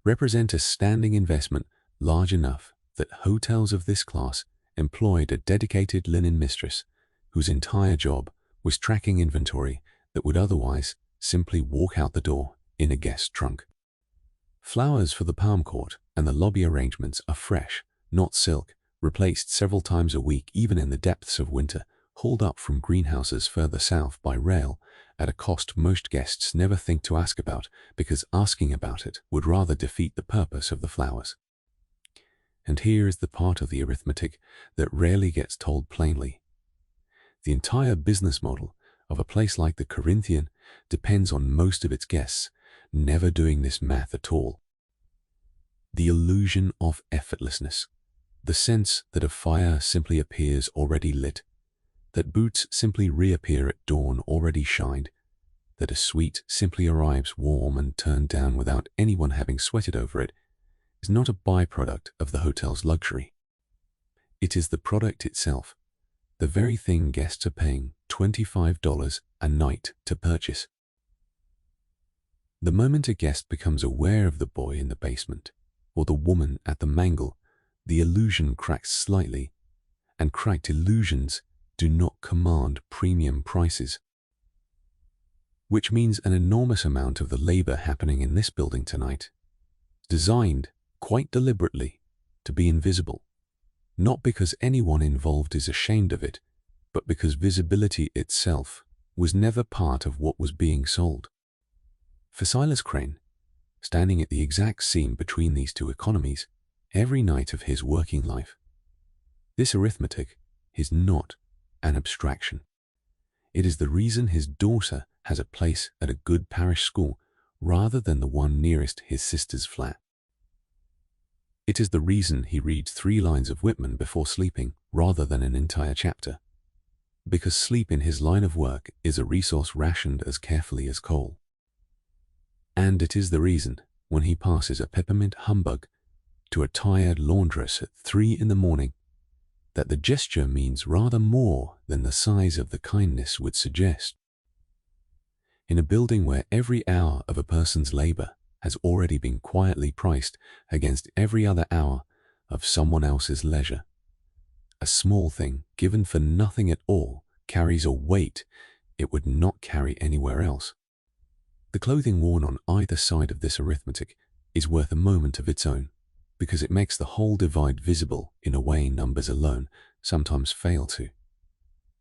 represent a standing investment large enough that hotels of this class employed a dedicated linen mistress whose entire job was tracking inventory that would otherwise simply walk out the door in a guest trunk. Flowers for the Palm Court and the lobby arrangements are fresh, not silk, replaced several times a week even in the depths of winter, hauled up from greenhouses further south by rail at a cost most guests never think to ask about because asking about it would rather defeat the purpose of the flowers. And here is the part of the arithmetic that rarely gets told plainly. The entire business model of a place like the Corinthian depends on most of its guests never doing this math at all. The illusion of effortlessness, the sense that a fire simply appears already lit, that boots simply reappear at dawn already shined, that a suite simply arrives warm and turned down without anyone having sweated over it, is not a byproduct of the hotel's luxury. It is the product itself, the very thing guests are paying $25 a night to purchase. The moment a guest becomes aware of the boy in the basement or the woman at the mangle, the illusion cracks slightly, and cracked illusions do not command premium prices. Which means an enormous amount of the labor happening in this building tonight, designed quite deliberately to be invisible, not because anyone involved is ashamed of it, but because visibility itself was never part of what was being sold. For Silas Crane, standing at the exact seam between these two economies, every night of his working life, this arithmetic is not an abstraction. It is the reason his daughter has a place at a good parish school rather than the one nearest his sister's flat. It is the reason he reads 3 lines of Whitman before sleeping rather than an entire chapter. Because sleep in his line of work is a resource rationed as carefully as coal. And it is the reason, when he passes a peppermint humbug to a tired laundress at 3 in the morning, that the gesture means rather more than the size of the kindness would suggest. In a building where every hour of a person's labor has already been quietly priced against every other hour of someone else's leisure, a small thing given for nothing at all carries a weight it would not carry anywhere else. The clothing worn on either side of this arithmetic is worth a moment of its own, because it makes the whole divide visible in a way numbers alone sometimes fail to.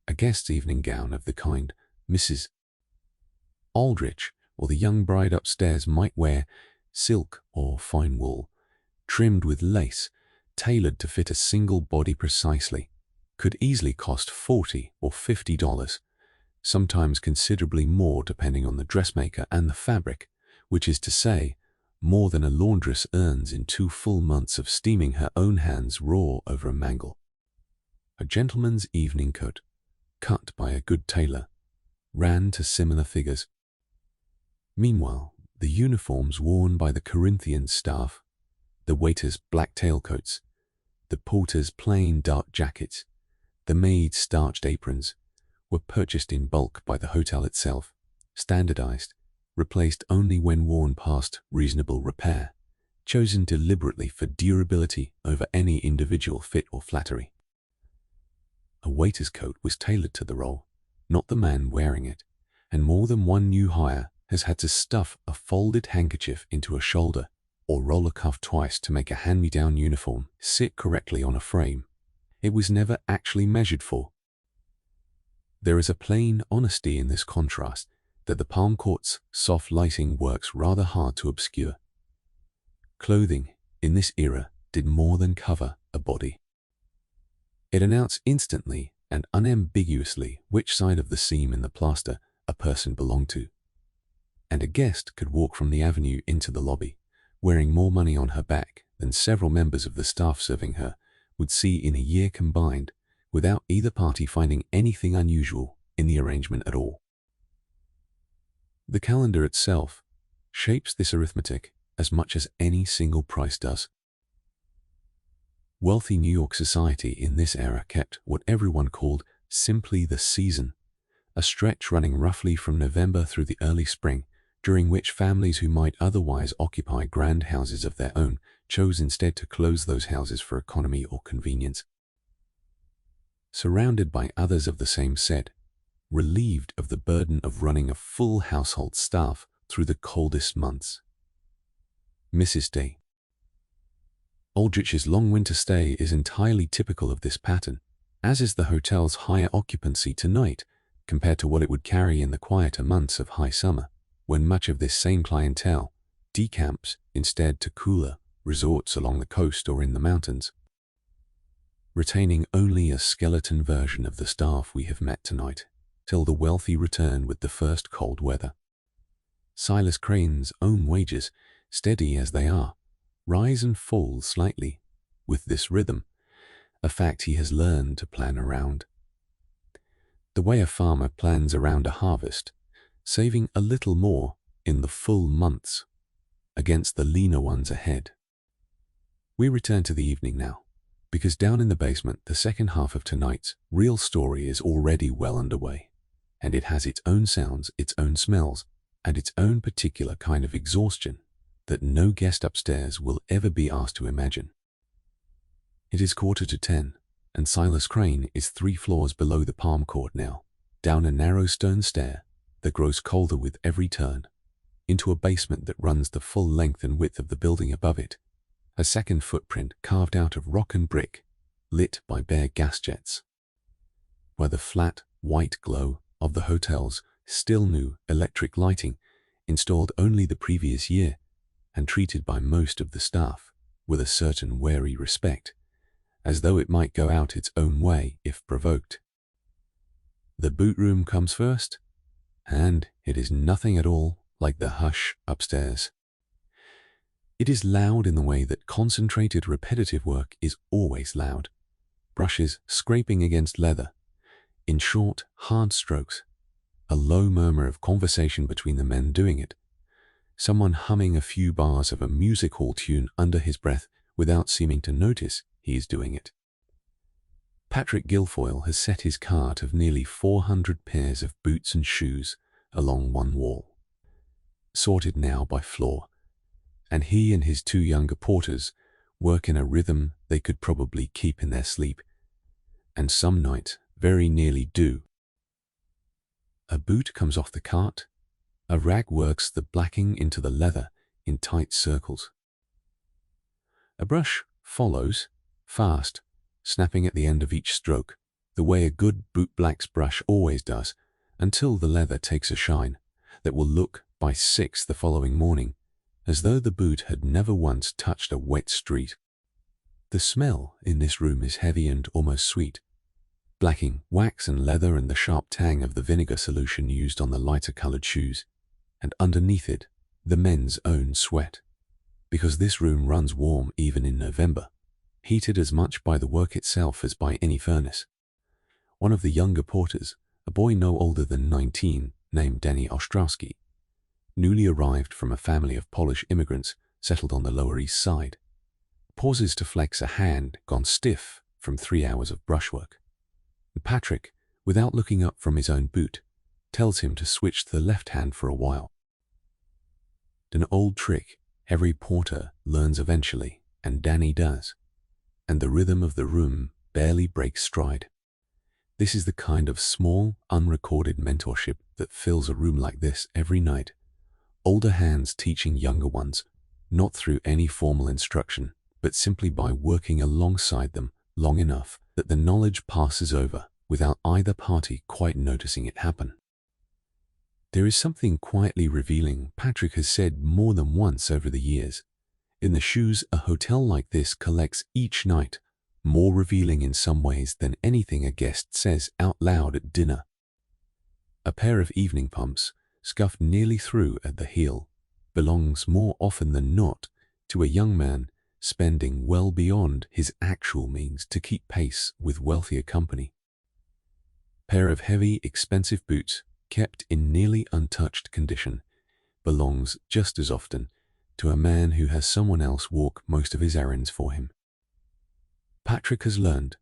A guest's evening gown of the kind Mrs. Aldrich or the young bride upstairs might wear, silk or fine wool, trimmed with lace, tailored to fit a single body precisely, could easily cost $40 or $50, sometimes considerably more depending on the dressmaker and the fabric, which is to say, more than a laundress earns in 2 full months of steaming her own hands raw over a mangle. A gentleman's evening coat, cut by a good tailor, ran to similar figures. Meanwhile, the uniforms worn by the Corinthian staff, the waiters' black tailcoats, the porters' plain dark jackets, the maids' starched aprons, were purchased in bulk by the hotel itself, standardized, replaced only when worn past reasonable repair, chosen deliberately for durability over any individual fit or flattery. A waiter's coat was tailored to the role, not the man wearing it, and more than one new hire has had to stuff a folded handkerchief into a shoulder or roll a cuff twice to make a hand-me-down uniform sit correctly on a frame it was never actually measured for. There is a plain honesty in this contrast that the Palm Court's soft lighting works rather hard to obscure. Clothing in this era did more than cover a body. It announced instantly and unambiguously which side of the seam in the plaster a person belonged to. And a guest could walk from the avenue into the lobby, wearing more money on her back than several members of the staff serving her would see in a year combined, without either party finding anything unusual in the arrangement at all. The calendar itself shapes this arithmetic as much as any single price does. Wealthy New York society in this era kept what everyone called simply the season, a stretch running roughly from November through the early spring, during which families who might otherwise occupy grand houses of their own chose instead to close those houses for economy or convenience. Surrounded by others of the same set, relieved of the burden of running a full household staff through the coldest months. Mrs. D. Aldrich's long winter stay is entirely typical of this pattern, as is the hotel's higher occupancy tonight compared to what it would carry in the quieter months of high summer, when much of this same clientele decamps instead to cooler resorts along the coast or in the mountains. Retaining only a skeleton version of the staff we have met tonight, till the wealthy return with the first cold weather. Silas Crane's own wages, steady as they are, rise and fall slightly with this rhythm, a fact he has learned to plan around. The way a farmer plans around a harvest, saving a little more in the full months against the leaner ones ahead. We return to the evening now, because down in the basement the second half of tonight's real story is already well underway, and it has its own sounds, its own smells, and its own particular kind of exhaustion that no guest upstairs will ever be asked to imagine. It is 10:15, and Silas Crane is 3 floors below the Palm Court now, down a narrow stone stair that grows colder with every turn, into a basement that runs the full length and width of the building above it, a second footprint carved out of rock and brick, lit by bare gas jets, where the flat, white glow of the hotel's still new electric lighting installed only the previous year and treated by most of the staff with a certain wary respect, as though it might go out its own way if provoked. The boot room comes first, and it is nothing at all like the hush upstairs. It is loud in the way that concentrated, repetitive work is always loud. Brushes scraping against leather, in short, hard strokes, a low murmur of conversation between the men doing it, someone humming a few bars of a music hall tune under his breath without seeming to notice he is doing it. Patrick Guilfoyle has set his cart of nearly 400 pairs of boots and shoes along one wall, sorted now by floor, and he and his two younger porters work in a rhythm they could probably keep in their sleep, and some night very nearly do. A boot comes off the cart, a rag works the blacking into the leather in tight circles. A brush follows, fast, snapping at the end of each stroke, the way a good bootblack's brush always does, until the leather takes a shine that will look, by 6 the following morning, as though the boot had never once touched a wet street. The smell in this room is heavy and almost sweet, blacking, wax and leather and the sharp tang of the vinegar solution used on the lighter-colored shoes, and underneath it, the men's own sweat, because this room runs warm even in November, heated as much by the work itself as by any furnace. One of the younger porters, a boy no older than 19, named Danny Ostrowski, newly arrived from a family of Polish immigrants settled on the Lower East Side, pauses to flex a hand gone stiff from 3 hours of brushwork. And Patrick, without looking up from his own boot, tells him to switch to the left hand for a while. An old trick every porter learns eventually, and Danny does, and the rhythm of the room barely breaks stride. This is the kind of small, unrecorded mentorship that fills a room like this every night. Older hands teaching younger ones, not through any formal instruction, but simply by working alongside them long enough that the knowledge passes over without either party quite noticing it happen. There is something quietly revealing Patrick has said more than once over the years. In the shoes a hotel like this collects each night, more revealing in some ways than anything a guest says out loud at dinner. A pair of evening pumps, scuffed nearly through at the heel, belongs more often than not to a young man spending well beyond his actual means to keep pace with wealthier company. Pair of heavy, expensive boots, kept in nearly untouched condition, belongs just as often to a man who has someone else walk most of his errands for him. Patrick has learned,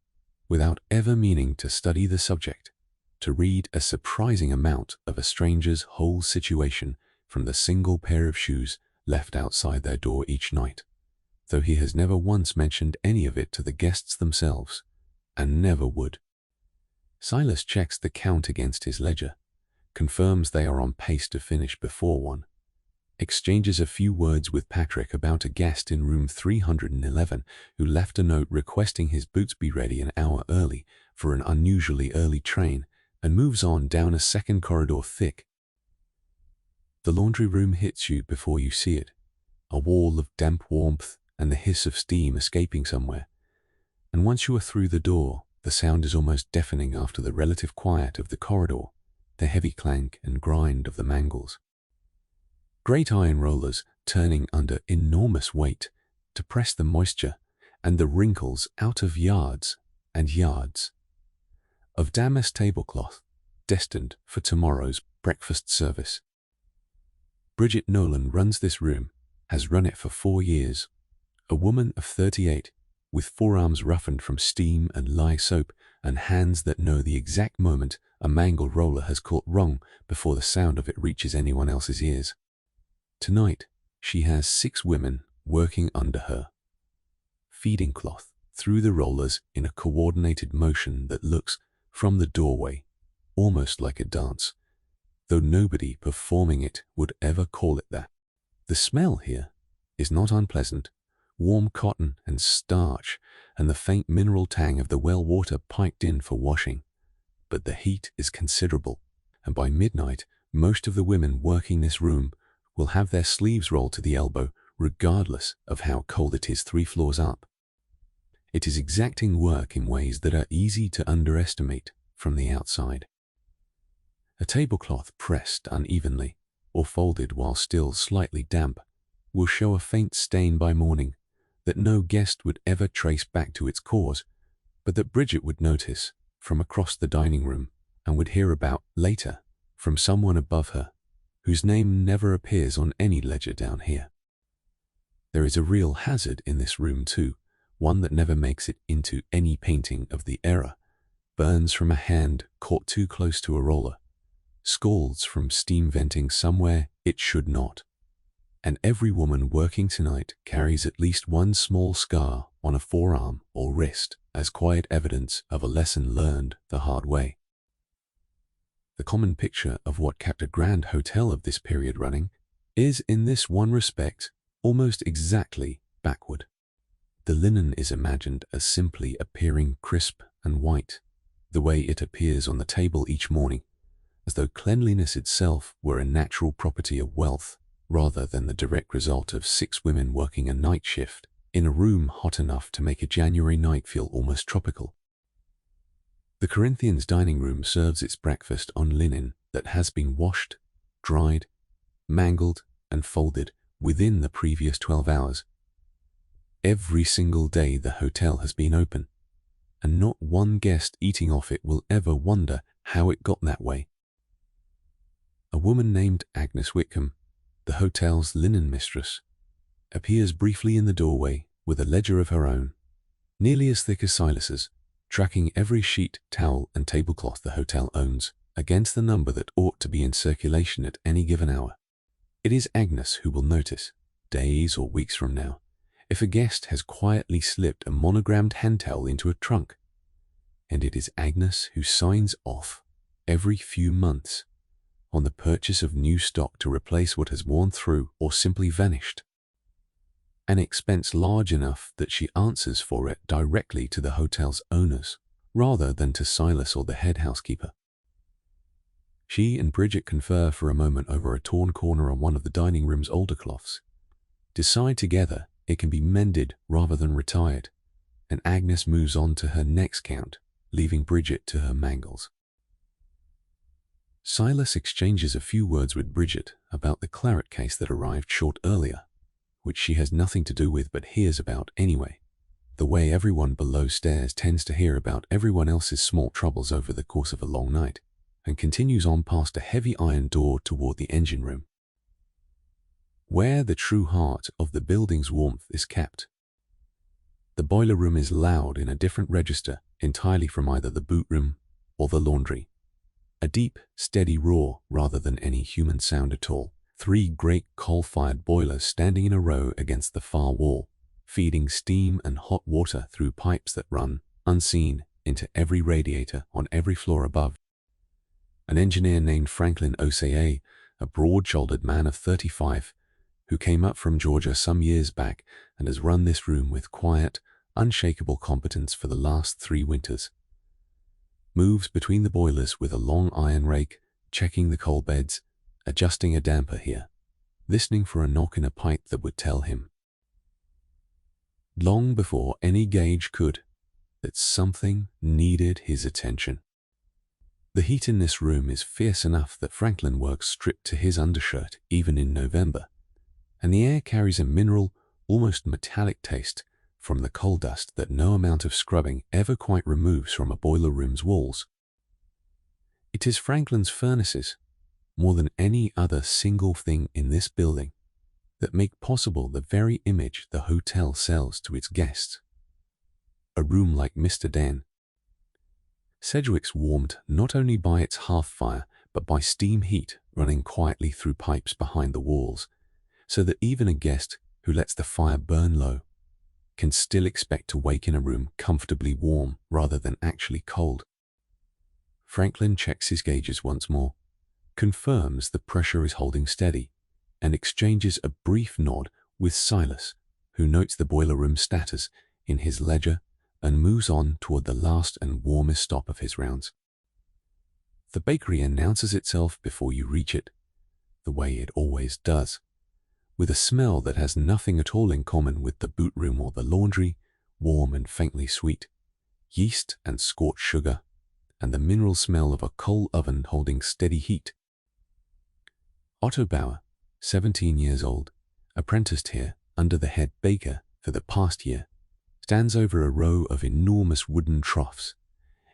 without ever meaning to study the subject, to read a surprising amount of a stranger's whole situation from the single pair of shoes left outside their door each night, though he has never once mentioned any of it to the guests themselves, and never would. Silas checks the count against his ledger, confirms they are on pace to finish before 1, exchanges a few words with Patrick about a guest in room 311 who left a note requesting his boots be ready an hour early for an unusually early train, and moves on down a second corridor thick. The laundry room hits you before you see it, a wall of damp warmth and the hiss of steam escaping somewhere, and once you are through the door, the sound is almost deafening after the relative quiet of the corridor, the heavy clank and grind of the mangles. Great iron rollers turning under enormous weight to press the moisture and the wrinkles out of yards and yards of damask tablecloth destined for tomorrow's breakfast service. Bridget Nolan runs this room, has run it for 4 years, a woman of 38 with forearms roughened from steam and lye soap and hands that know the exact moment a mangled roller has caught wrong before the sound of it reaches anyone else's ears. Tonight, she has 6 women working under her, feeding cloth through the rollers in a coordinated motion that looks, from the doorway, almost like a dance, though nobody performing it would ever call it that. The smell here is not unpleasant, warm cotton and starch and the faint mineral tang of the well water piped in for washing, but the heat is considerable, and by midnight most of the women working this room will have their sleeves rolled to the elbow regardless of how cold it is 3 floors up. It is exacting work in ways that are easy to underestimate from the outside. A tablecloth pressed unevenly or folded while still slightly damp will show a faint stain by morning that no guest would ever trace back to its cause, but that Bridget would notice from across the dining room and would hear about later from someone above her, whose name never appears on any ledger down here. There is a real hazard in this room too, one that never makes it into any painting of the era. Burns from a hand caught too close to a roller, scalds from steam venting somewhere it should not. And every woman working tonight carries at least one small scar on a forearm or wrist as quiet evidence of a lesson learned the hard way. The common picture of what kept a grand hotel of this period running is, in this one respect, almost exactly backward. The linen is imagined as simply appearing crisp and white, the way it appears on the table each morning, as though cleanliness itself were a natural property of wealth, rather than the direct result of 6 women working a night shift in a room hot enough to make a January night feel almost tropical. The Corinthians' dining room serves its breakfast on linen that has been washed, dried, mangled, and folded within the previous 12 hours. Every single day the hotel has been open, and not one guest eating off it will ever wonder how it got that way. A woman named Agnes Whitcomb, the hotel's linen mistress, appears briefly in the doorway with a ledger of her own, nearly as thick as Silas's, tracking every sheet, towel, and tablecloth the hotel owns against the number that ought to be in circulation at any given hour. It is Agnes who will notice, days or weeks from now, if a guest has quietly slipped a monogrammed hand towel into a trunk. And it is Agnes who signs off every few months on the purchase of new stock to replace what has worn through or simply vanished. An expense large enough that she answers for it directly to the hotel's owners, rather than to Silas or the head housekeeper. She and Bridget confer for a moment over a torn corner on one of the dining room's older cloths, decide together it can be mended rather than retired, and Agnes moves on to her next count, leaving Bridget to her mangles. Silas exchanges a few words with Bridget about the claret case that arrived short earlier, which she has nothing to do with but hears about anyway, the way everyone below stairs tends to hear about everyone else's small troubles over the course of a long night, and continues on past a heavy iron door toward the engine room, where the true heart of the building's warmth is kept. The boiler room is loud in a different register entirely from either the boot room or the laundry. A deep, steady roar rather than any human sound at all. 3 great coal-fired boilers standing in a row against the far wall, feeding steam and hot water through pipes that run, unseen, into every radiator on every floor above. An engineer named Franklin Osea, a broad-shouldered man of 35, who came up from Georgia some years back and has run this room with quiet, unshakable competence for the last 3 winters, moves between the boilers with a long iron rake, checking the coal beds, adjusting a damper here, listening for a knock in a pipe that would tell him, long before any gauge could, that something needed his attention. The heat in this room is fierce enough that Franklin works stripped to his undershirt even in November, and the air carries a mineral, almost metallic taste from the coal dust that no amount of scrubbing ever quite removes from a boiler room's walls. It is Franklin's furnaces, more than any other single thing in this building, that make possible the very image the hotel sells to its guests. A room like Mr. Den. Sedgwick's warmed not only by its hearth fire, but by steam heat running quietly through pipes behind the walls, so that even a guest who lets the fire burn low can still expect to wake in a room comfortably warm rather than actually cold. Franklin checks his gauges once more, confirms the pressure is holding steady, and exchanges a brief nod with Silas, who notes the boiler room status in his ledger and moves on toward the last and warmest stop of his rounds. The bakery announces itself before you reach it, the way it always does, with a smell that has nothing at all in common with the boot room or the laundry, warm and faintly sweet, yeast and scorched sugar, and the mineral smell of a coal oven holding steady heat. Otto Bauer, 17 years old, apprenticed here under the head baker for the past year, stands over a row of enormous wooden troughs,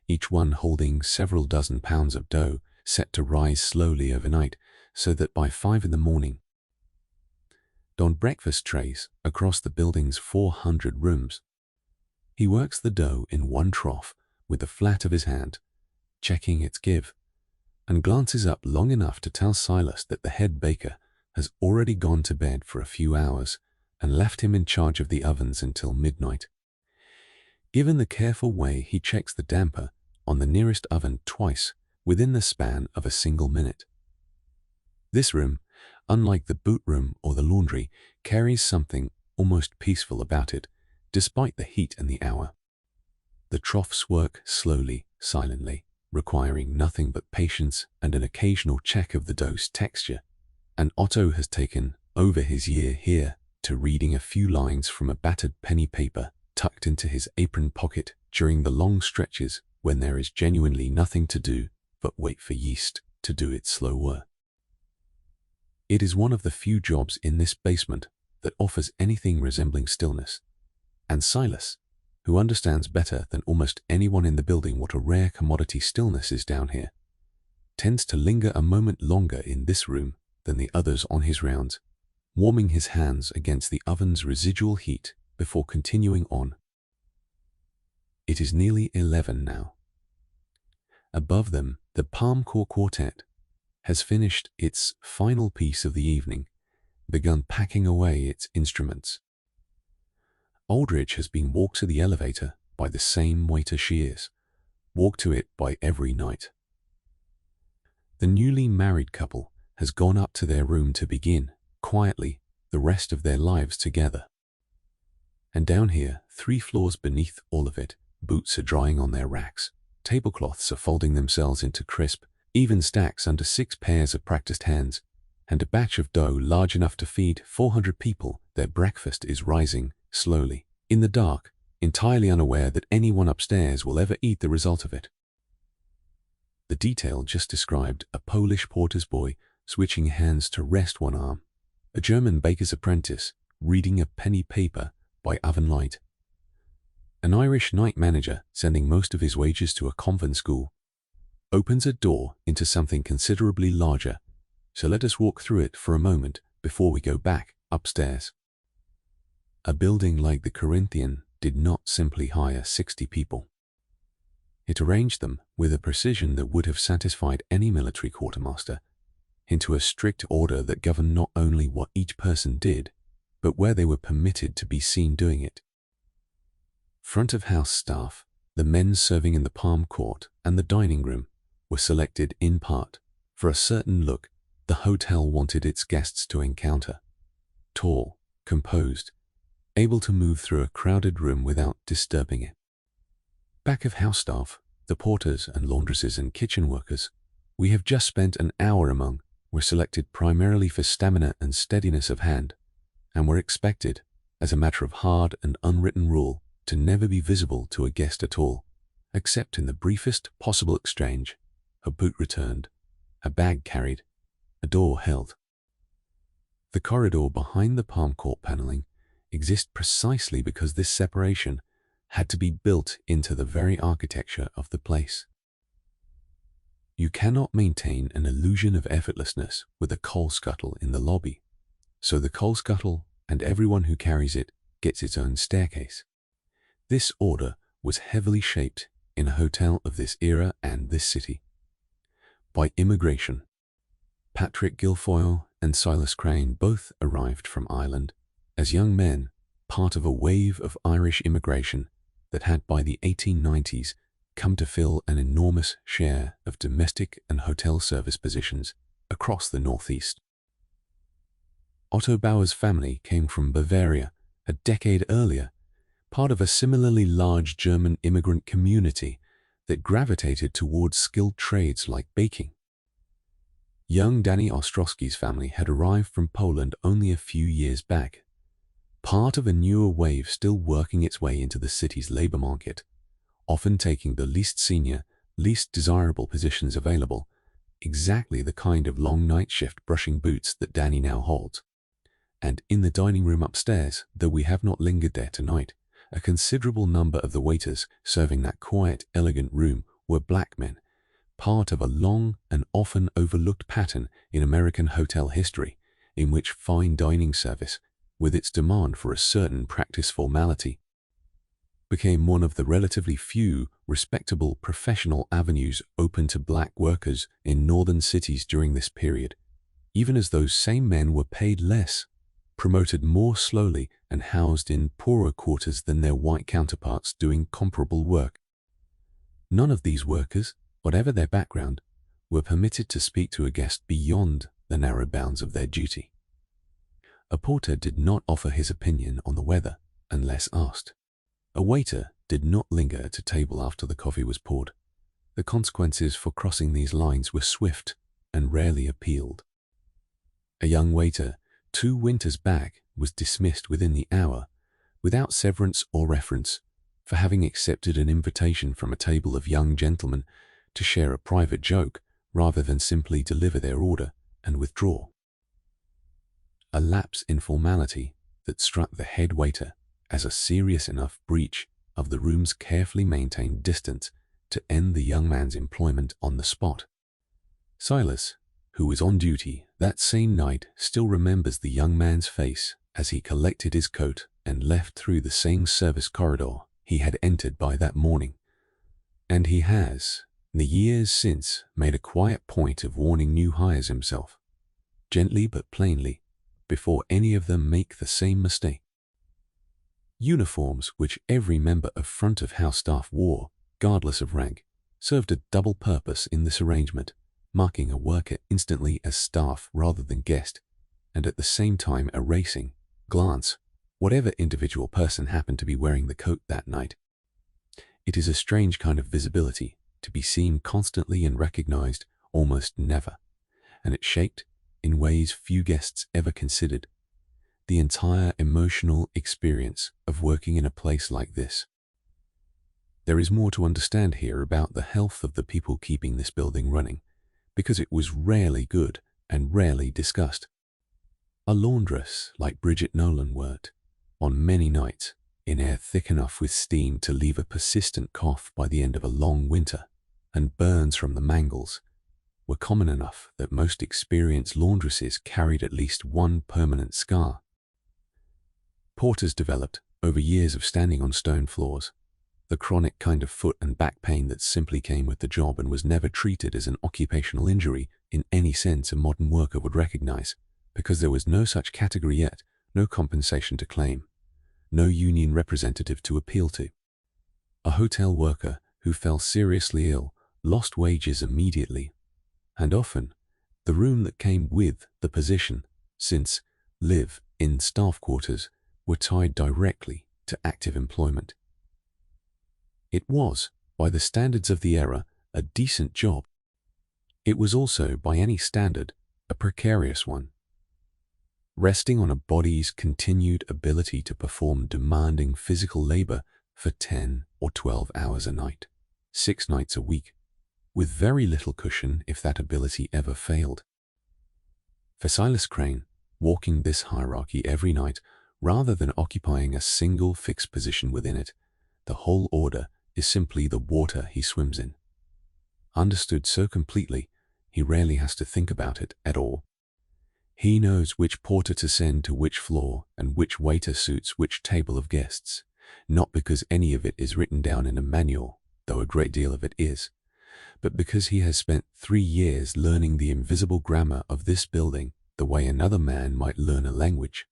each one holding several dozen pounds of dough set to rise slowly overnight so that by 5 in the morning, on breakfast trays across the building's 400 rooms. He works the dough in one trough with the flat of his hand, checking its give, and glances up long enough to tell Silas that the head baker has already gone to bed for a few hours and left him in charge of the ovens until midnight. Given the careful way he checks the damper on the nearest oven twice within the span of a single minute. This room, unlike the boot room or the laundry, carries something almost peaceful about it, despite the heat and the hour. The troughs work slowly, silently, requiring nothing but patience and an occasional check of the dough's texture, and Otto has taken over his year here to reading a few lines from a battered penny paper tucked into his apron pocket during the long stretches when there is genuinely nothing to do but wait for yeast to do its slow work. It is one of the few jobs in this basement that offers anything resembling stillness, and Silas, who understands better than almost anyone in the building what a rare commodity stillness is down here, tends to linger a moment longer in this room than the others on his rounds, warming his hands against the oven's residual heat before continuing on. It is nearly 11 now. Above them, the Palm Court Quartet has finished its final piece of the evening, begun packing away its instruments. Aldrich has been walked to the elevator by the same waiter she is, walked to it by every night. The newly married couple has gone up to their room to begin, quietly, the rest of their lives together. And down here, 3 floors beneath all of it, boots are drying on their racks, tablecloths are folding themselves into crisp, even stacks under 6 pairs of practiced hands, and a batch of dough large enough to feed 400 people, their breakfast is rising slowly, in the dark, entirely unaware that anyone upstairs will ever eat the result of it. The detail just described: a Polish porter's boy switching hands to rest one arm, a German baker's apprentice reading a penny paper by oven light, an Irish night manager sending most of his wages to a convent school, opens a door into something considerably larger, so let us walk through it for a moment before we go back upstairs. A building like the Corinthian did not simply hire 60 people. It arranged them with a precision that would have satisfied any military quartermaster into a strict order that governed not only what each person did, but where they were permitted to be seen doing it. Front of house staff, the men serving in the Palm Court and the dining room, were selected in part for a certain look the hotel wanted its guests to encounter: tall, composed, able to move through a crowded room without disturbing it. Back of house staff, the porters and laundresses and kitchen workers we have just spent an hour among, were selected primarily for stamina and steadiness of hand, and were expected, as a matter of hard and unwritten rule, to never be visible to a guest at all, except in the briefest possible exchange: a boot returned, a bag carried, a door held. The corridor behind the Palm Court paneling exists precisely because this separation had to be built into the very architecture of the place. You cannot maintain an illusion of effortlessness with a coal scuttle in the lobby, so the coal scuttle and everyone who carries it gets its own staircase. This order was heavily shaped in a hotel of this era and this city by immigration. Patrick Guilfoyle and Silas Crane both arrived from Ireland as young men, part of a wave of Irish immigration that had by the 1890s come to fill an enormous share of domestic and hotel service positions across the Northeast. Otto Bauer's family came from Bavaria a decade earlier, part of a similarly large German immigrant community that gravitated towards skilled trades like baking. Young Danny Ostrowski's family had arrived from Poland only a few years back, part of a newer wave still working its way into the city's labor market, often taking the least senior, least desirable positions available, exactly the kind of long night shift brushing boots that Danny now holds. And in the dining room upstairs, though we have not lingered there tonight, a considerable number of the waiters serving that quiet, elegant room were black men, part of a long and often overlooked pattern in American hotel history, in which fine dining service, with its demand for a certain practice formality, became one of the relatively few respectable professional avenues open to black workers in northern cities during this period, even as those same men were paid less, promoted more slowly, and housed in poorer quarters than their white counterparts doing comparable work. None of these workers, whatever their background, were permitted to speak to a guest beyond the narrow bounds of their duty. A porter did not offer his opinion on the weather unless asked. A waiter did not linger at a table after the coffee was poured. The consequences for crossing these lines were swift and rarely appealed. A young waiter 2 winters back was dismissed within the hour, without severance or reference, for having accepted an invitation from a table of young gentlemen to share a private joke rather than simply deliver their order and withdraw. A lapse in formality that struck the head waiter as a serious enough breach of the room's carefully maintained distance to end the young man's employment on the spot. Silas, who was on duty that same night, still remembers the young man's face as he collected his coat and left through the same service corridor he had entered by that morning. And he has, in the years since, made a quiet point of warning new hires himself, gently but plainly, before any of them make the same mistake. Uniforms which every member of front-of-house staff wore, regardless of rank, served a double purpose in this arrangement, marking a worker instantly as staff rather than guest, and at the same time erasing, glance, whatever individual person happened to be wearing the coat that night. It is a strange kind of visibility, to be seen constantly and recognized almost never, and it shaped, in ways few guests ever considered, the entire emotional experience of working in a place like this. There is more to understand here about the health of the people keeping this building running, because it was rarely good and rarely discussed. A laundress like Bridget Nolan worked, on many nights, in air thick enough with steam to leave a persistent cough by the end of a long winter, and burns from the mangles were common enough that most experienced laundresses carried at least one permanent scar. Porters developed, over years of standing on stone floors, the chronic kind of foot and back pain that simply came with the job and was never treated as an occupational injury in any sense a modern worker would recognize, because there was no such category yet, no compensation to claim, no union representative to appeal to. A hotel worker who fell seriously ill lost wages immediately, and often the room that came with the position, since live-in staff quarters were tied directly to active employment. It was, by the standards of the era, a decent job. It was also, by any standard, a precarious one, resting on a body's continued ability to perform demanding physical labor for 10 or 12 hours a night, 6 nights a week, with very little cushion if that ability ever failed. For Silas Crane, walking this hierarchy every night, rather than occupying a single fixed position within it, the whole order is simply the water he swims in. Understood so completely, he rarely has to think about it at all. He knows which porter to send to which floor and which waiter suits which table of guests, not because any of it is written down in a manual, though a great deal of it is, but because he has spent 3 years learning the invisible grammar of this building the way another man might learn a language.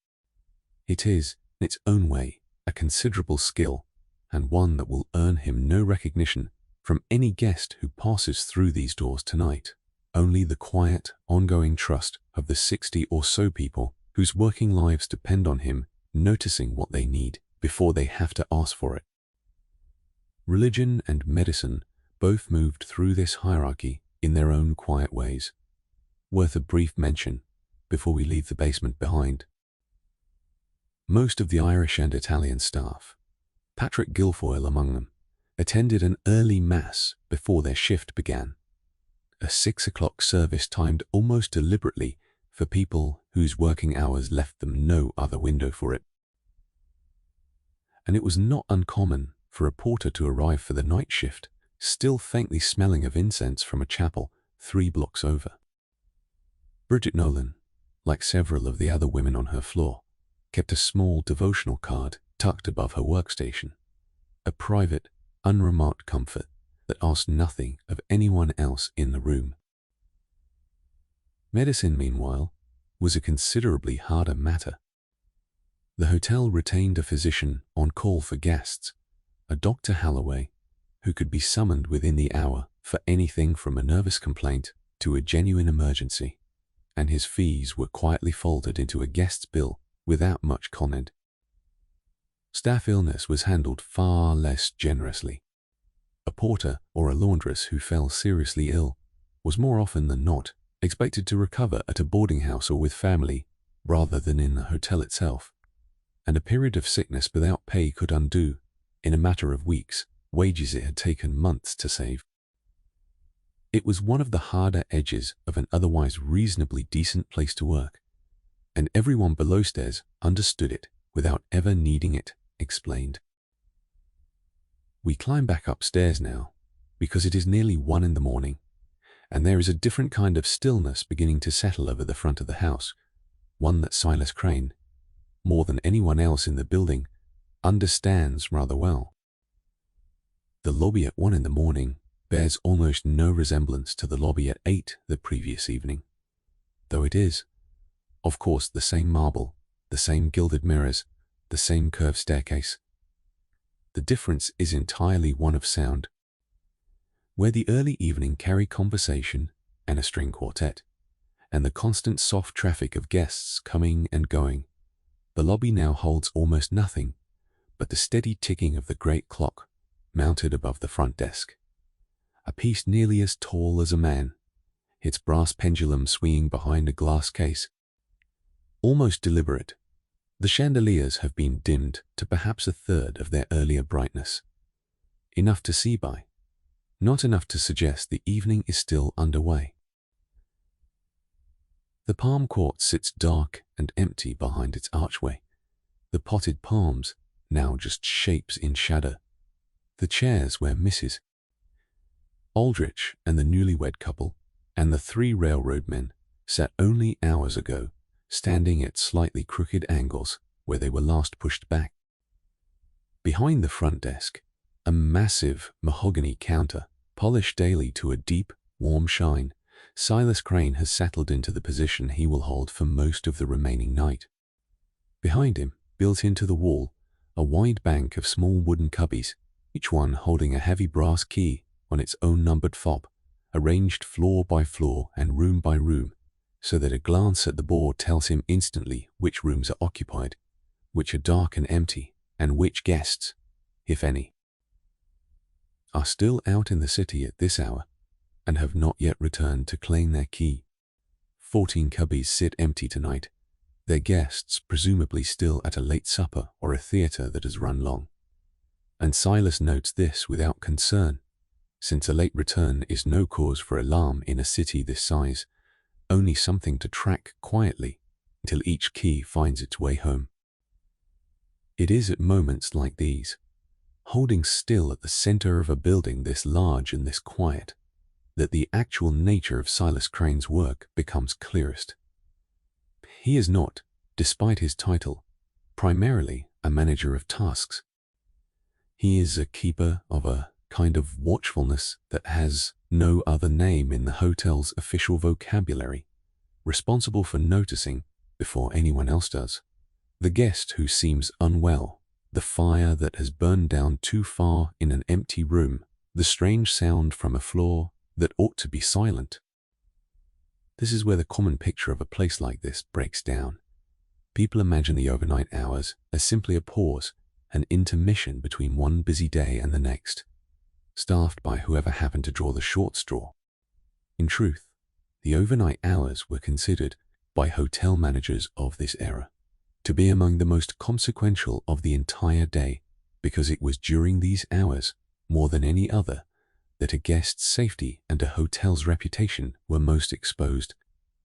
It is, in its own way, a considerable skill, and one that will earn him no recognition from any guest who passes through these doors tonight. Only the quiet, ongoing trust of the 60 or so people whose working lives depend on him noticing what they need before they have to ask for it. Religion and medicine both moved through this hierarchy in their own quiet ways. worth a brief mention before we leave the basement behind. Most of the Irish and Italian staff, Patrick Guilfoyle among them, attended an early mass before their shift began. A 6 o'clock service timed almost deliberately for people whose working hours left them no other window for it. And it was not uncommon for a porter to arrive for the night shift, still faintly smelling of incense from a chapel 3 blocks over. Bridget Nolan, like several of the other women on her floor, kept a small devotional card tucked above her workstation, a private, unremarked comfort that asked nothing of anyone else in the room. Medicine, meanwhile, was a considerably harder matter. The hotel retained a physician on call for guests, a Dr. Halloway, who could be summoned within the hour for anything from a nervous complaint to a genuine emergency, and his fees were quietly folded into a guest's bill without much comment. Staff illness was handled far less generously. A porter or a laundress who fell seriously ill was more often than not expected to recover at a boarding house or with family rather than in the hotel itself, and a period of sickness without pay could undo, in a matter of weeks, wages it had taken months to save. It was one of the harder edges of an otherwise reasonably decent place to work, and everyone below stairs understood it without ever needing it explained. We climb back upstairs now, because it is nearly 1 in the morning, and there is a different kind of stillness beginning to settle over the front of the house, one that Silas Crane, more than anyone else in the building, understands rather well. The lobby at 1 in the morning bears almost no resemblance to the lobby at 8 the previous evening, though it is, of course, the same marble, the same gilded mirrors, the same curved staircase. The difference is entirely one of sound. Where the early evening carried conversation and a string quartet, and the constant soft traffic of guests coming and going, the lobby now holds almost nothing but the steady ticking of the great clock mounted above the front desk, a piece nearly as tall as a man, its brass pendulum swinging behind a glass case. Almost deliberate, the chandeliers have been dimmed to perhaps 1/3 of their earlier brightness, enough to see by, not enough to suggest the evening is still underway. The palm court sits dark and empty behind its archway, the potted palms now just shapes in shadow, the chairs where Mrs. Aldrich and the newlywed couple and the 3 railroad men sat only hours ago, standing at slightly crooked angles where they were last pushed back. Behind the front desk, a massive mahogany counter, polished daily to a deep, warm shine, Silas Crane has settled into the position he will hold for most of the remaining night. Behind him, built into the wall, a wide bank of small wooden cubbies, each one holding a heavy brass key on its own numbered fob, arranged floor by floor and room by room, so that a glance at the board tells him instantly which rooms are occupied, which are dark and empty, and which guests, if any, are still out in the city at this hour and have not yet returned to claim their key. 14 cubbies sit empty tonight, their guests presumably still at a late supper or a theatre that has run long. And Silas notes this without concern, since a late return is no cause for alarm in a city this size, only something to track quietly until each key finds its way home. It is at moments like these, holding still at the center of a building this large and this quiet, that the actual nature of Silas Crane's work becomes clearest. He is not, despite his title, primarily a manager of tasks. He is a keeper of a kind of watchfulness that has no other name in the hotel's official vocabulary, responsible for noticing, before anyone else does, the guest who seems unwell, the fire that has burned down too far in an empty room, the strange sound from a floor that ought to be silent. This is where the common picture of a place like this breaks down. People imagine the overnight hours as simply a pause, an intermission between one busy day and the next, staffed by whoever happened to draw the short straw. In truth, The overnight hours were considered, by hotel managers of this era, to be among the most consequential of the entire day, because it was during these hours, more than any other, that a guest's safety and a hotel's reputation were most exposed,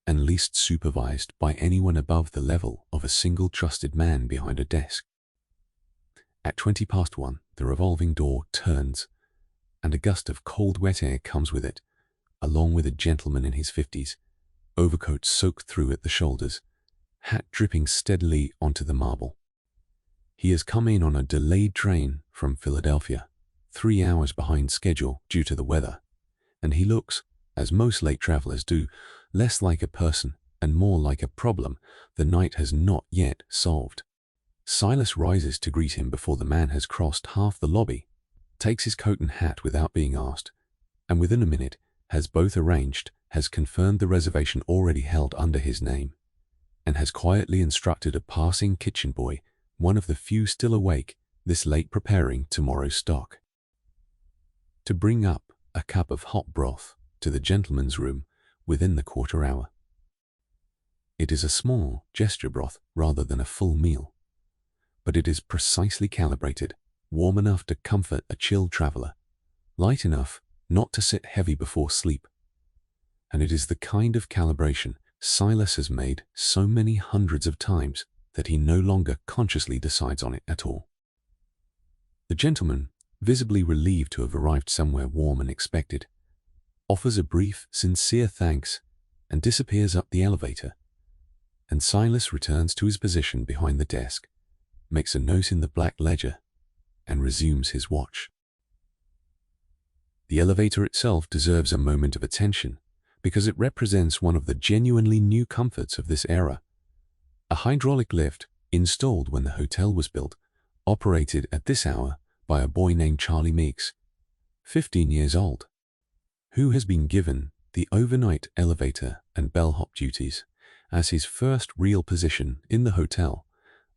and least supervised by anyone above the level of a single trusted man behind a desk. At 1:20, the revolving door turns, and a gust of cold wet air comes with it, along with a gentleman in his 50s, overcoat soaked through at the shoulders, hat dripping steadily onto the marble. He has come in on a delayed train from Philadelphia, 3 hours behind schedule due to the weather, and he looks, as most late travelers do, less like a person and more like a problem the night has not yet solved. Silas rises to greet him before the man has crossed half the lobby, takes his coat and hat without being asked, and within a minute has both arranged, has confirmed the reservation already held under his name, and has quietly instructed a passing kitchen boy, one of the few still awake this late preparing tomorrow's stock, to bring up a cup of hot broth to the gentleman's room within the quarter hour. It is a small gesture broth rather than a full meal, but it is precisely calibrated, warm enough to comfort a chilled traveler, light enough not to sit heavy before sleep. And it is the kind of calibration Silas has made so many hundreds of times that he no longer consciously decides on it at all. The gentleman, visibly relieved to have arrived somewhere warm and expected, offers a brief, sincere thanks and disappears up the elevator, and Silas returns to his position behind the desk, makes a note in the black ledger, and resumes his watch. The elevator itself deserves a moment of attention because it represents one of the genuinely new comforts of this era. A hydraulic lift, installed when the hotel was built, operated at this hour by a boy named Charlie Meeks, 15 years old, who has been given the overnight elevator and bellhop duties as his first real position in the hotel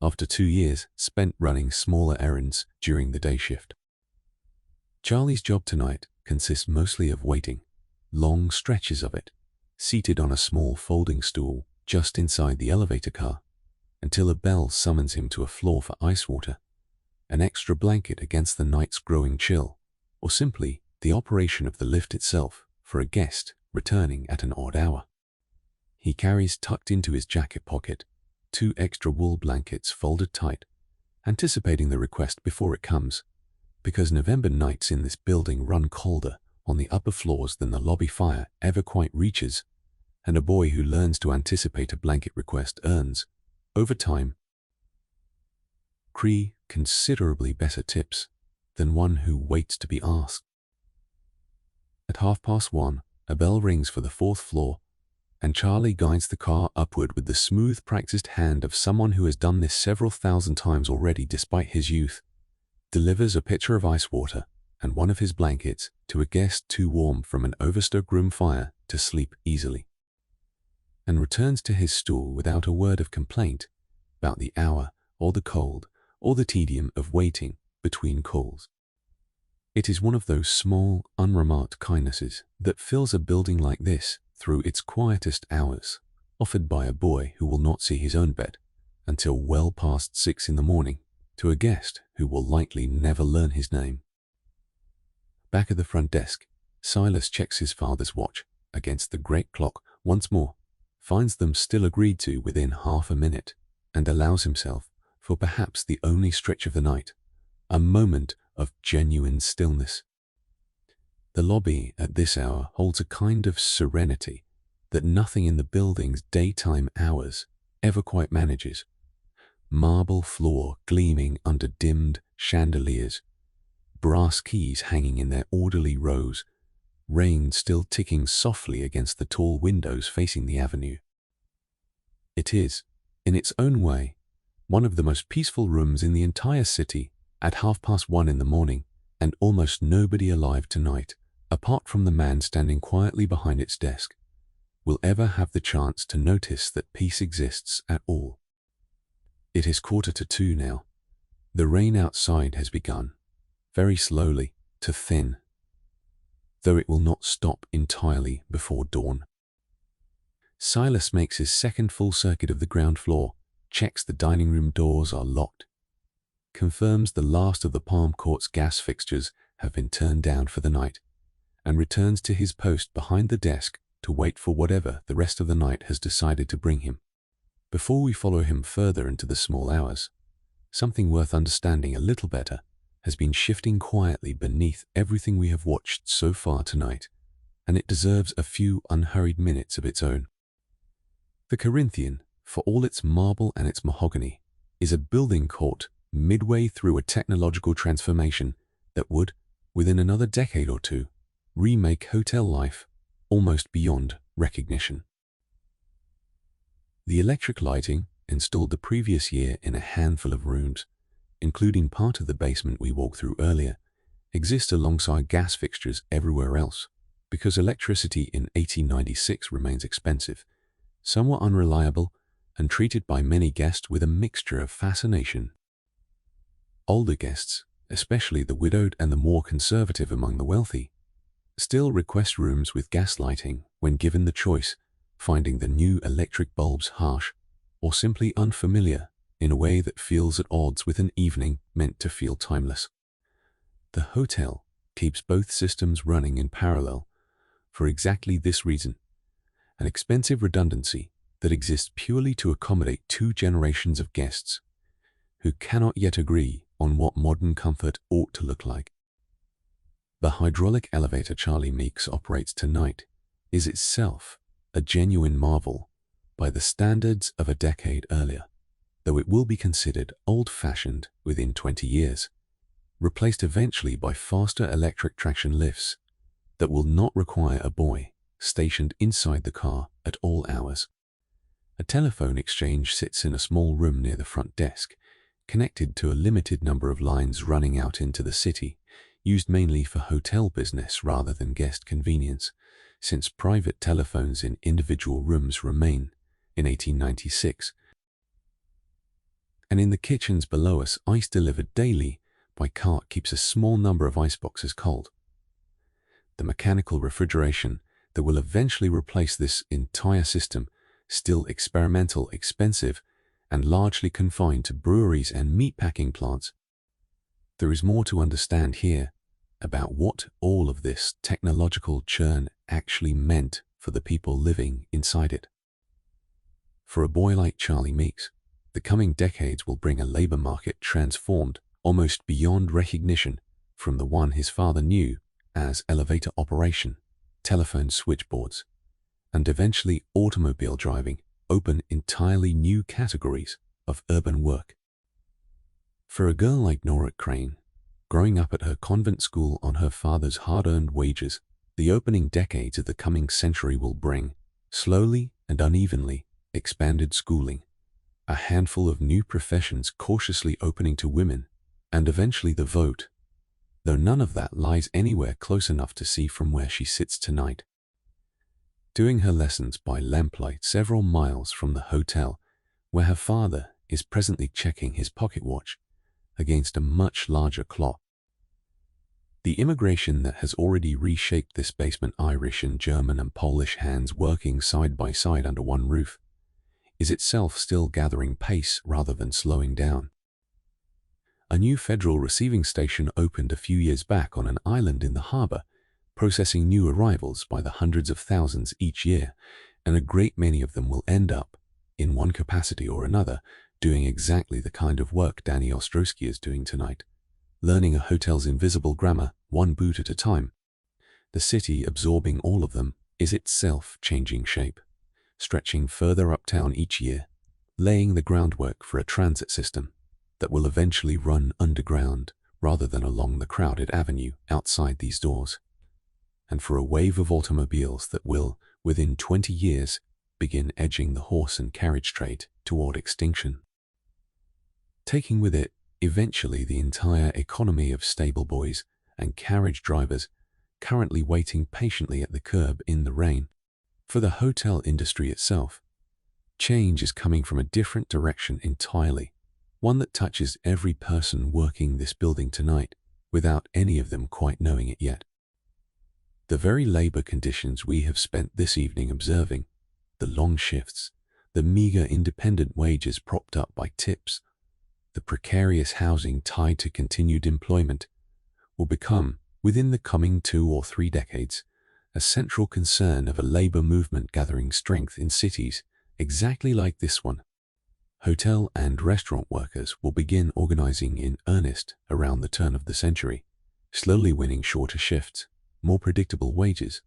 after 2 years spent running smaller errands during the day shift. Charlie's job tonight consists mostly of waiting, long stretches of it, seated on a small folding stool just inside the elevator car, until a bell summons him to a floor for ice water, an extra blanket against the night's growing chill, or simply the operation of the lift itself for a guest returning at an odd hour. He carries tucked into his jacket pocket 2 extra wool blankets folded tight, anticipating the request before it comes, because November nights in this building run colder on the upper floors than the lobby fire ever quite reaches, and a boy who learns to anticipate a blanket request earns, over time, considerably better tips than one who waits to be asked. At 1:30, a bell rings for the 4th floor, and Charlie guides the car upward with the smooth, practiced hand of someone who has done this several thousand times already despite his youth, delivers a pitcher of ice water and one of his blankets to a guest too warm from an overstoked room fire to sleep easily, and returns to his stool without a word of complaint about the hour or the cold or the tedium of waiting between calls. It is one of those small, unremarked kindnesses that fills a building like this through its quietest hours, offered by a boy who will not see his own bed until well past 6 in the morning to a guest who will likely never learn his name. Back at the front desk, Silas checks his father's watch against the great clock once more, finds them still agreed to within half a minute, and allows himself, for perhaps the only stretch of the night, a moment of genuine stillness. The lobby at this hour holds a kind of serenity that nothing in the building's daytime hours ever quite manages. Marble floor gleaming under dimmed chandeliers, brass keys hanging in their orderly rows, rain still ticking softly against the tall windows facing the avenue. It is, in its own way, one of the most peaceful rooms in the entire city at 1:30 in the morning, and almost nobody alive tonight, apart from the man standing quietly behind its desk, will ever have the chance to notice that peace exists at all. It is 1:45 now. The rain outside has begun, very slowly, to thin, though it will not stop entirely before dawn. Silas makes his second full circuit of the ground floor, checks the dining room doors are locked, confirms the last of the Palm Court's gas fixtures have been turned down for the night, and returns to his post behind the desk to wait for whatever the rest of the night has decided to bring him. Before we follow him further into the small hours, something worth understanding a little better has been shifting quietly beneath everything we have watched so far tonight, and it deserves a few unhurried minutes of its own. The Corinthian, for all its marble and its mahogany, is a building caught midway through a technological transformation that would, within another decade or two, remake hotel life almost beyond recognition. The electric lighting, installed the previous year in a handful of rooms, including part of the basement we walked through earlier, exists alongside gas fixtures everywhere else because electricity in 1896 remains expensive, somewhat unreliable, and treated by many guests with a mixture of fascination. Older guests, especially the widowed and the more conservative among the wealthy, still request rooms with gas lighting when given the choice, finding the new electric bulbs harsh or simply unfamiliar in a way that feels at odds with an evening meant to feel timeless. The hotel keeps both systems running in parallel for exactly this reason, an expensive redundancy that exists purely to accommodate two generations of guests who cannot yet agree on what modern comfort ought to look like. The hydraulic elevator Charlie Meeks operates tonight is itself a genuine marvel by the standards of a decade earlier, though it will be considered old-fashioned within 20 years, replaced eventually by faster electric traction lifts that will not require a boy stationed inside the car at all hours. A telephone exchange sits in a small room near the front desk, connected to a limited number of lines running out into the city, used mainly for hotel business rather than guest convenience, since private telephones in individual rooms remain in 1896. And in the kitchens below us, ice delivered daily by cart keeps a small number of iceboxes cold. The mechanical refrigeration that will eventually replace this entire system, still experimental, expensive, and largely confined to breweries and meatpacking plants. There is more to understand here about what all of this technological churn actually meant for the people living inside it. For a boy like Charlie Meeks, the coming decades will bring a labor market transformed almost beyond recognition from the one his father knew as elevator operation, telephone switchboards, and eventually automobile driving open entirely new categories of urban work. For a girl like Nora Crane, growing up at her convent school on her father's hard-earned wages, the opening decades of the coming century will bring, slowly and unevenly, expanded schooling, a handful of new professions cautiously opening to women, and eventually the vote, though none of that lies anywhere close enough to see from where she sits tonight. Doing her lessons by lamplight several miles from the hotel, where her father is presently checking his pocket watch against a much larger clock. The immigration that has already reshaped this basement, Irish and German and Polish hands working side by side under one roof, is itself still gathering pace rather than slowing down. A new federal receiving station opened a few years back on an island in the harbor, processing new arrivals by the hundreds of thousands each year, and a great many of them will end up, in one capacity or another, doing exactly the kind of work Danny Ostrowski is doing tonight, learning a hotel's invisible grammar one boot at a time. The city absorbing all of them is itself changing shape, stretching further uptown each year, laying the groundwork for a transit system that will eventually run underground rather than along the crowded avenue outside these doors, and for a wave of automobiles that will, within 20 years, begin edging the horse and carriage trade toward extinction, taking with it eventually the entire economy of stable boys and carriage drivers currently waiting patiently at the curb in the rain. For the hotel industry itself, change is coming from a different direction entirely, one that touches every person working this building tonight without any of them quite knowing it yet. The very labor conditions we have spent this evening observing, The long shifts, the meager independent wages propped up by tips, the precarious housing tied to continued employment will become, within the coming 2 or 3 decades, a central concern of a labor movement gathering strength in cities exactly like this one. Hotel and restaurant workers will begin organizing in earnest around the turn of the century, slowly winning shorter shifts, more predictable wages,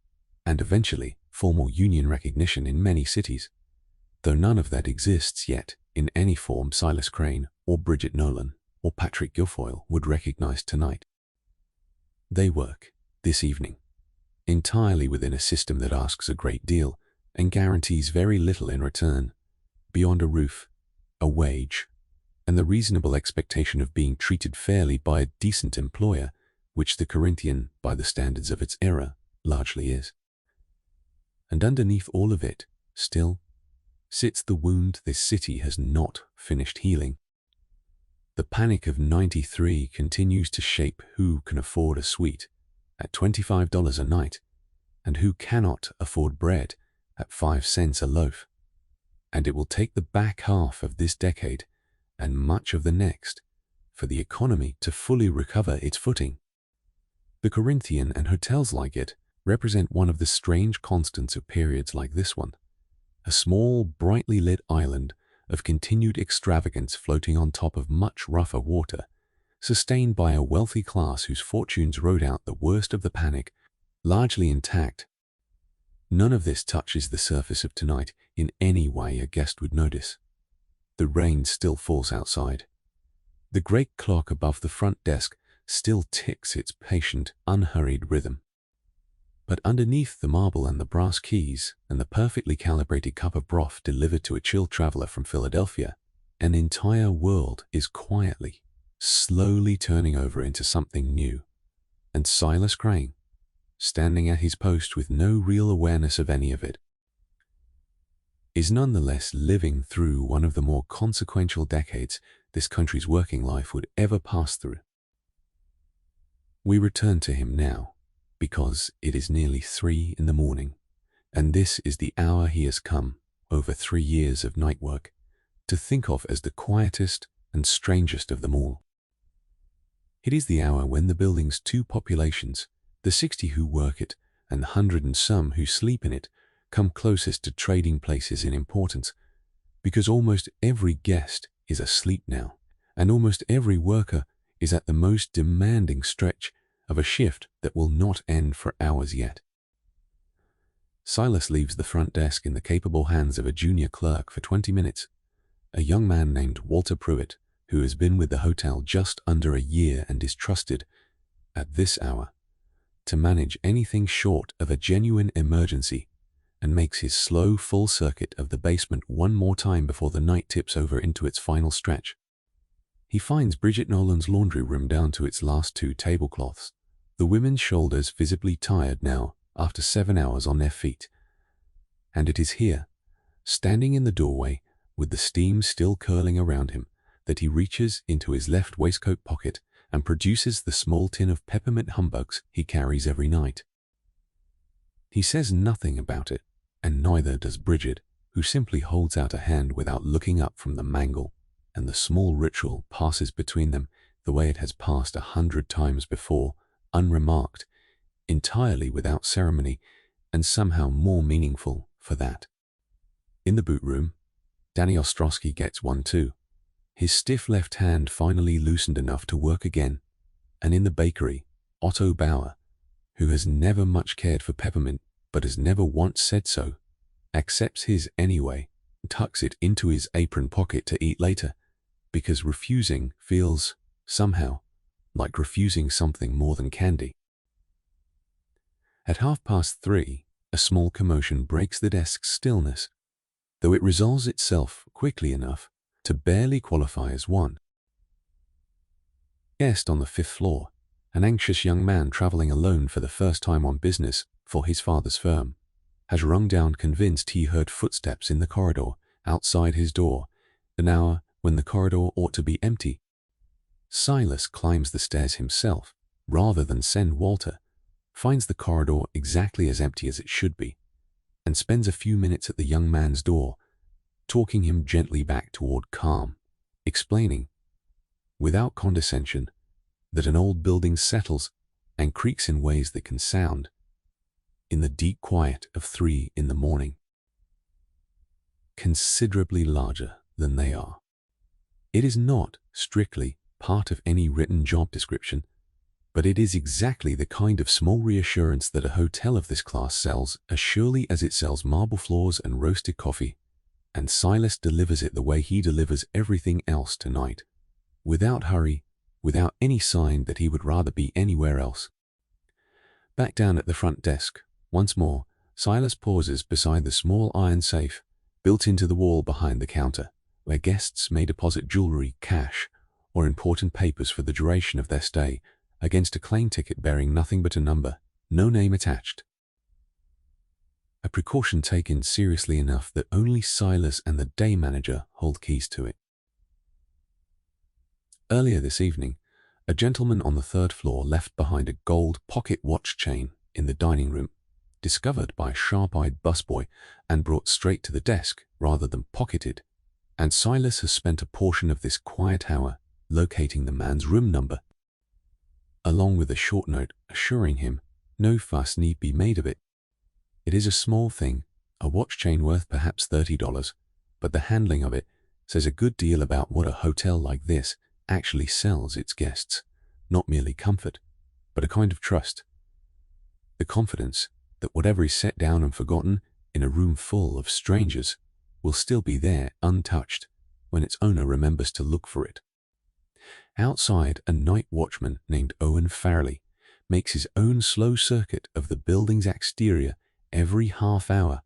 and eventually formal union recognition in many cities. Though none of that exists yet in any form Silas Crane or Bridget Nolan or Patrick Guilfoyle would recognize tonight. They work, this evening, entirely within a system that asks a great deal and guarantees very little in return, beyond a roof, a wage, and the reasonable expectation of being treated fairly by a decent employer, which the Corinthian, by the standards of its era, largely is. And underneath all of it, still, sits the wound this city has not finished healing. The panic of '93 continues to shape who can afford a suite at $25 a night and who cannot afford bread at 5 cents a loaf. And it will take the back half of this decade and much of the next for the economy to fully recover its footing. The Corinthian and hotels like it represent one of the strange constants of periods like this one, a small, brightly lit island of continued extravagance floating on top of much rougher water, sustained by a wealthy class whose fortunes rode out the worst of the panic, largely intact. None of this touches the surface of tonight in any way a guest would notice. The rain still falls outside. The great clock above the front desk still ticks its patient, unhurried rhythm. But underneath the marble and the brass keys and the perfectly calibrated cup of broth delivered to a chill traveler from Philadelphia, an entire world is quietly, slowly turning over into something new. And Silas Crane, standing at his post with no real awareness of any of it, is nonetheless living through one of the more consequential decades this country's working life would ever pass through. We return to him now, because it is nearly 3 in the morning, and this is the hour he has come, over 3 years of night work, to think of as the quietest and strangest of them all. It is the hour when the building's 2 populations, the 60 who work it and the 100 and some who sleep in it, come closest to trading places in importance, because almost every guest is asleep now, and almost every worker is at the most demanding stretch of a shift that will not end for hours yet. Silas leaves the front desk in the capable hands of a junior clerk for 20 minutes, a young man named Walter Pruitt, who has been with the hotel just under a year and is trusted, at this hour, to manage anything short of a genuine emergency, and makes his slow full circuit of the basement one more time before the night tips over into its final stretch. He finds Bridget Nolan's laundry room down to its last 2 tablecloths, the women's shoulders visibly tired now after 7 hours on their feet. And it is here, standing in the doorway with the steam still curling around him, that he reaches into his left waistcoat pocket and produces the small tin of peppermint humbugs he carries every night. He says nothing about it, and neither does Bridget, who simply holds out a hand without looking up from the mangle, and the small ritual passes between them the way it has passed 100 times before, unremarked, entirely without ceremony, and somehow more meaningful for that. In the boot room, Danny Ostrowski gets one too, his stiff left hand finally loosened enough to work again, and in the bakery, Otto Bauer, who has never much cared for peppermint but has never once said so, accepts his anyway and tucks it into his apron pocket to eat later, because refusing feels, somehow, like refusing something more than candy. At 3:30, a small commotion breaks the desk's stillness, though it resolves itself quickly enough to barely qualify as one. Guest on the 5th floor, an anxious young man traveling alone for the first time on business for his father's firm, has rung down convinced he heard footsteps in the corridor outside his door, an hour when the corridor ought to be empty. Silas climbs the stairs himself, rather than send Walter, finds the corridor exactly as empty as it should be, and spends a few minutes at the young man's door, talking him gently back toward calm, explaining, without condescension, that an old building settles and creaks in ways that can sound, in the deep quiet of 3 in the morning, considerably larger than they are. It is not strictly part of any written job description, but it is exactly the kind of small reassurance that a hotel of this class sells as surely as it sells marble floors and roasted coffee, and Silas delivers it the way he delivers everything else tonight, without hurry, without any sign that he would rather be anywhere else. Back down at the front desk, once more, Silas pauses beside the small iron safe built into the wall behind the counter, where guests may deposit jewelry, cash, or important papers for the duration of their stay against a claim ticket bearing nothing but a number, no name attached. A precaution taken seriously enough that only Silas and the day manager hold keys to it. Earlier this evening, a gentleman on the 3rd floor left behind a gold pocket watch chain in the dining room, discovered by a sharp-eyed busboy and brought straight to the desk rather than pocketed, and Silas has spent a portion of this quiet hour locating the man's room number, along with a short note assuring him no fuss need be made of it. It is a small thing, a watch chain worth perhaps $30, but the handling of it says a good deal about what a hotel like this actually sells its guests, not merely comfort, but a kind of trust. The confidence that whatever is set down and forgotten in a room full of strangers will still be there untouched when its owner remembers to look for it. Outside, a night watchman named Owen Farrelly makes his own slow circuit of the building's exterior every half hour,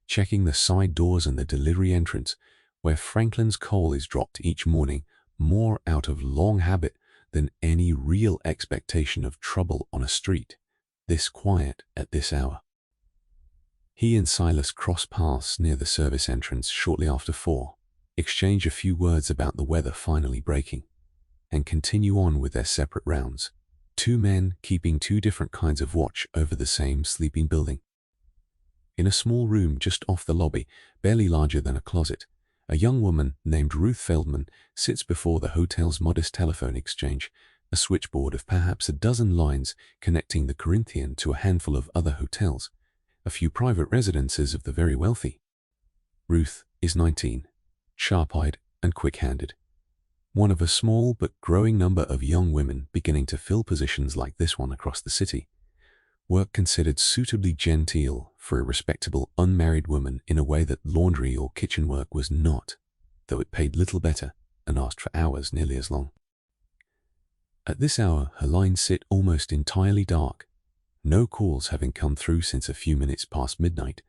checking the side doors and the delivery entrance, where Franklin's coal is dropped each morning, more out of long habit than any real expectation of trouble on a street this quiet at this hour. He and Silas cross paths near the service entrance shortly after 4, exchange a few words about the weather finally breaking, and continue on with their separate rounds, 2 men keeping 2 different kinds of watch over the same sleeping building. In a small room just off the lobby, barely larger than a closet, a young woman named Ruth Feldman sits before the hotel's modest telephone exchange, a switchboard of perhaps a dozen lines connecting the Corinthian to a handful of other hotels, a few private residences of the very wealthy. Ruth is 19, sharp-eyed and quick-handed, one of a small but growing number of young women beginning to fill positions like this one across the city, work considered suitably genteel for a respectable unmarried woman in a way that laundry or kitchen work was not, though it paid little better and asked for hours nearly as long. At this hour, her lines sit almost entirely dark, no calls having come through since a few minutes past midnight,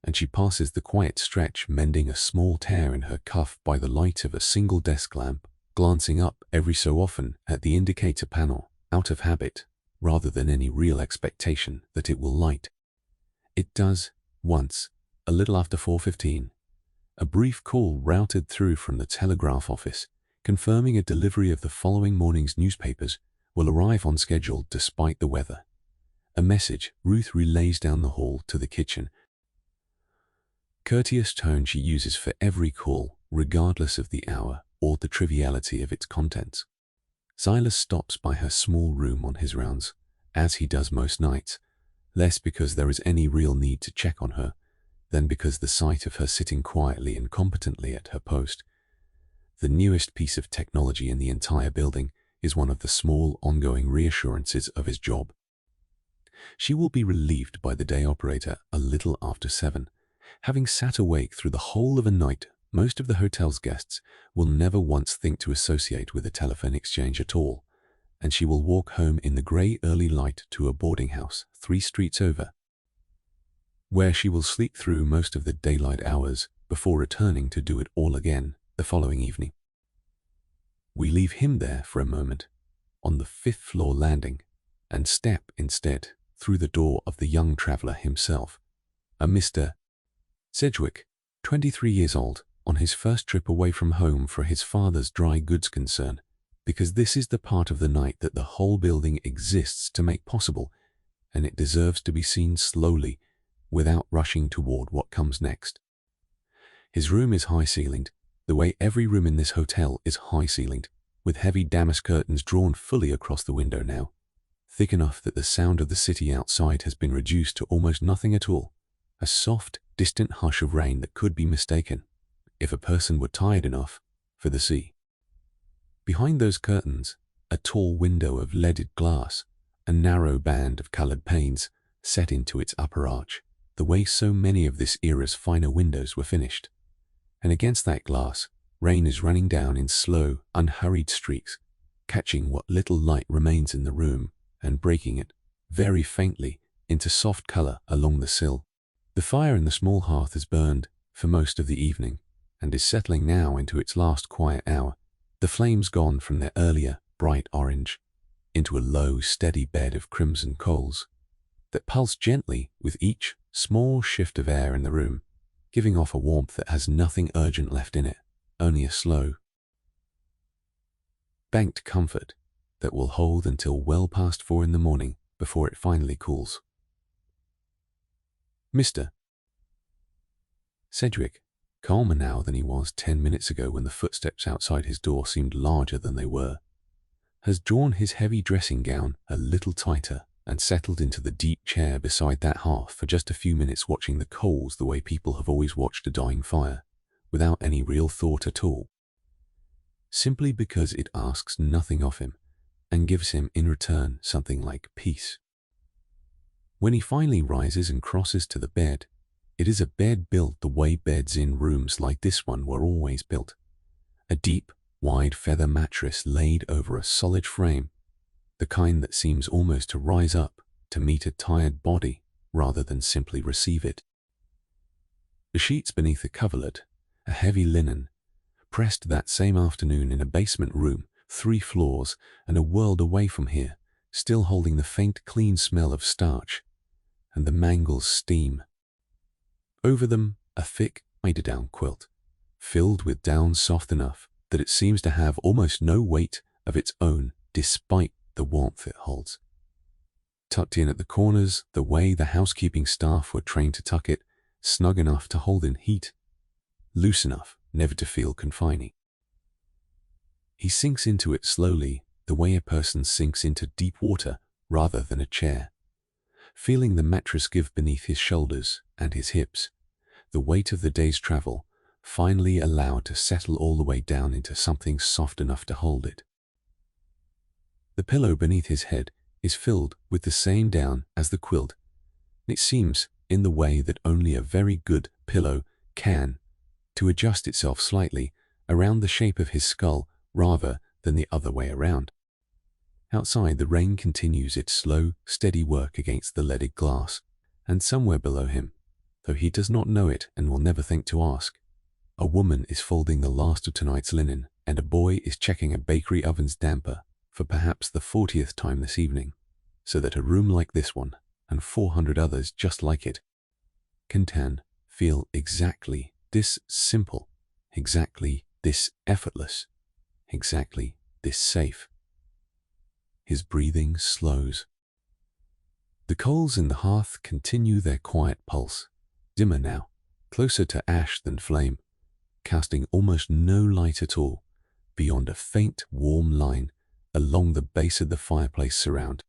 and she passes the quiet stretch mending a small tear in her cuff by the light of a single desk lamp, glancing up every so often at the indicator panel, out of habit, rather than any real expectation that it will light. It does, once, a little after 4:15. A brief call routed through from the telegraph office, confirming a delivery of the following morning's newspapers will arrive on schedule despite the weather. A message Ruth relays down the hall to the kitchen. Courteous tone she uses for every call, regardless of the hour or the triviality of its contents. Silas stops by her small room on his rounds, as he does most nights, less because there is any real need to check on her, than because the sight of her sitting quietly and competently at her post, the newest piece of technology in the entire building, is one of the small ongoing reassurances of his job. She will be relieved by the day operator a little after 7. Having sat awake through the whole of a night, most of the hotel's guests will never once think to associate with a telephone exchange at all, and she will walk home in the grey early light to a boarding house 3 streets over, where she will sleep through most of the daylight hours before returning to do it all again the following evening. We leave him there for a moment, on the 5th floor landing, and step instead through the door of the young traveller himself, a Mr. Sedgwick, 23 years old, on his first trip away from home for his father's dry goods concern, because this is the part of the night that the whole building exists to make possible, and it deserves to be seen slowly, without rushing toward what comes next. His room is high-ceilinged, the way every room in this hotel is high-ceilinged, with heavy damask curtains drawn fully across the window now, thick enough that the sound of the city outside has been reduced to almost nothing at all, a soft, distant hush of rain that could be mistaken, if a person were tired enough, for the sea. Behind those curtains, a tall window of leaded glass, a narrow band of colored panes set into its upper arch, the way so many of this era's finer windows were finished. And against that glass, rain is running down in slow, unhurried streaks, catching what little light remains in the room and breaking it, very faintly, into soft color along the sill. The fire in the small hearth has burned for most of the evening and is settling now into its last quiet hour, the flames gone from their earlier bright orange into a low, steady bed of crimson coals that pulse gently with each small shift of air in the room, giving off a warmth that has nothing urgent left in it, only a slow, banked comfort that will hold until well past 4 in the morning before it finally cools. Mr. Sedgwick, calmer now than he was 10 minutes ago when the footsteps outside his door seemed larger than they were, has drawn his heavy dressing gown a little tighter and settled into the deep chair beside that hearth for just a few minutes, watching the coals the way people have always watched a dying fire, without any real thought at all, simply because it asks nothing of him and gives him in return something like peace. When he finally rises and crosses to the bed, it is a bed built the way beds in rooms like this one were always built. A deep, wide feather mattress laid over a solid frame, the kind that seems almost to rise up to meet a tired body rather than simply receive it. The sheets beneath the coverlet, a heavy linen, pressed that same afternoon in a basement room 3 floors and a world away from here, still holding the faint, clean smell of starch and the mangle's steam. Over them, a thick eiderdown quilt, filled with down soft enough that it seems to have almost no weight of its own despite the warmth it holds. Tucked in at the corners, the way the housekeeping staff were trained to tuck it, snug enough to hold in heat, loose enough never to feel confining. He sinks into it slowly, the way a person sinks into deep water rather than a chair, feeling the mattress give beneath his shoulders and his hips, the weight of the day's travel finally allowed to settle all the way down into something soft enough to hold it. The pillow beneath his head is filled with the same down as the quilt, and it seems, in the way that only a very good pillow can, to adjust itself slightly around the shape of his skull rather than the other way around. Outside, the rain continues its slow, steady work against the leaded glass, and somewhere below him, though he does not know it and will never think to ask, a woman is folding the last of tonight's linen, and a boy is checking a bakery oven's damper for perhaps the 40th time this evening, so that a room like this one, and 400 others just like it, can feel exactly this simple, exactly this effortless, exactly this safe. His breathing slows. The coals in the hearth continue their quiet pulse, dimmer now, closer to ash than flame, casting almost no light at all, beyond a faint, warm line along the base of the fireplace surround.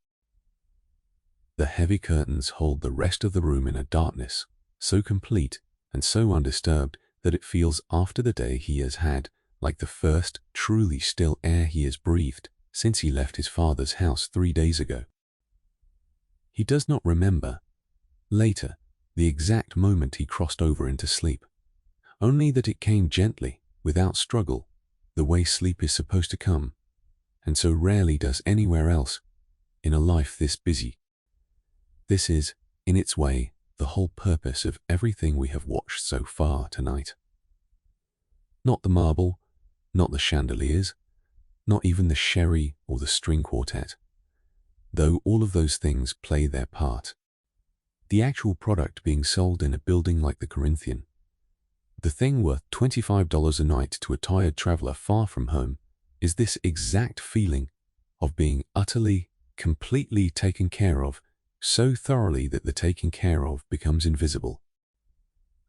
The heavy curtains hold the rest of the room in a darkness so complete and so undisturbed that it feels after the day he has had like the first truly still air he has breathed since he left his father's house 3 days ago. He does not remember, later, the exact moment he crossed over into sleep, only that it came gently, without struggle, the way sleep is supposed to come, and so rarely does anywhere else, in a life this busy. This is, in its way, the whole purpose of everything we have watched so far tonight. Not the marble, not the chandeliers, not even the sherry or the string quartet, though all of those things play their part. The actual product being sold in a building like the Corinthian, the thing worth $25 a night to a tired traveler far from home, is this exact feeling of being utterly, completely taken care of so thoroughly that the taking care of becomes invisible.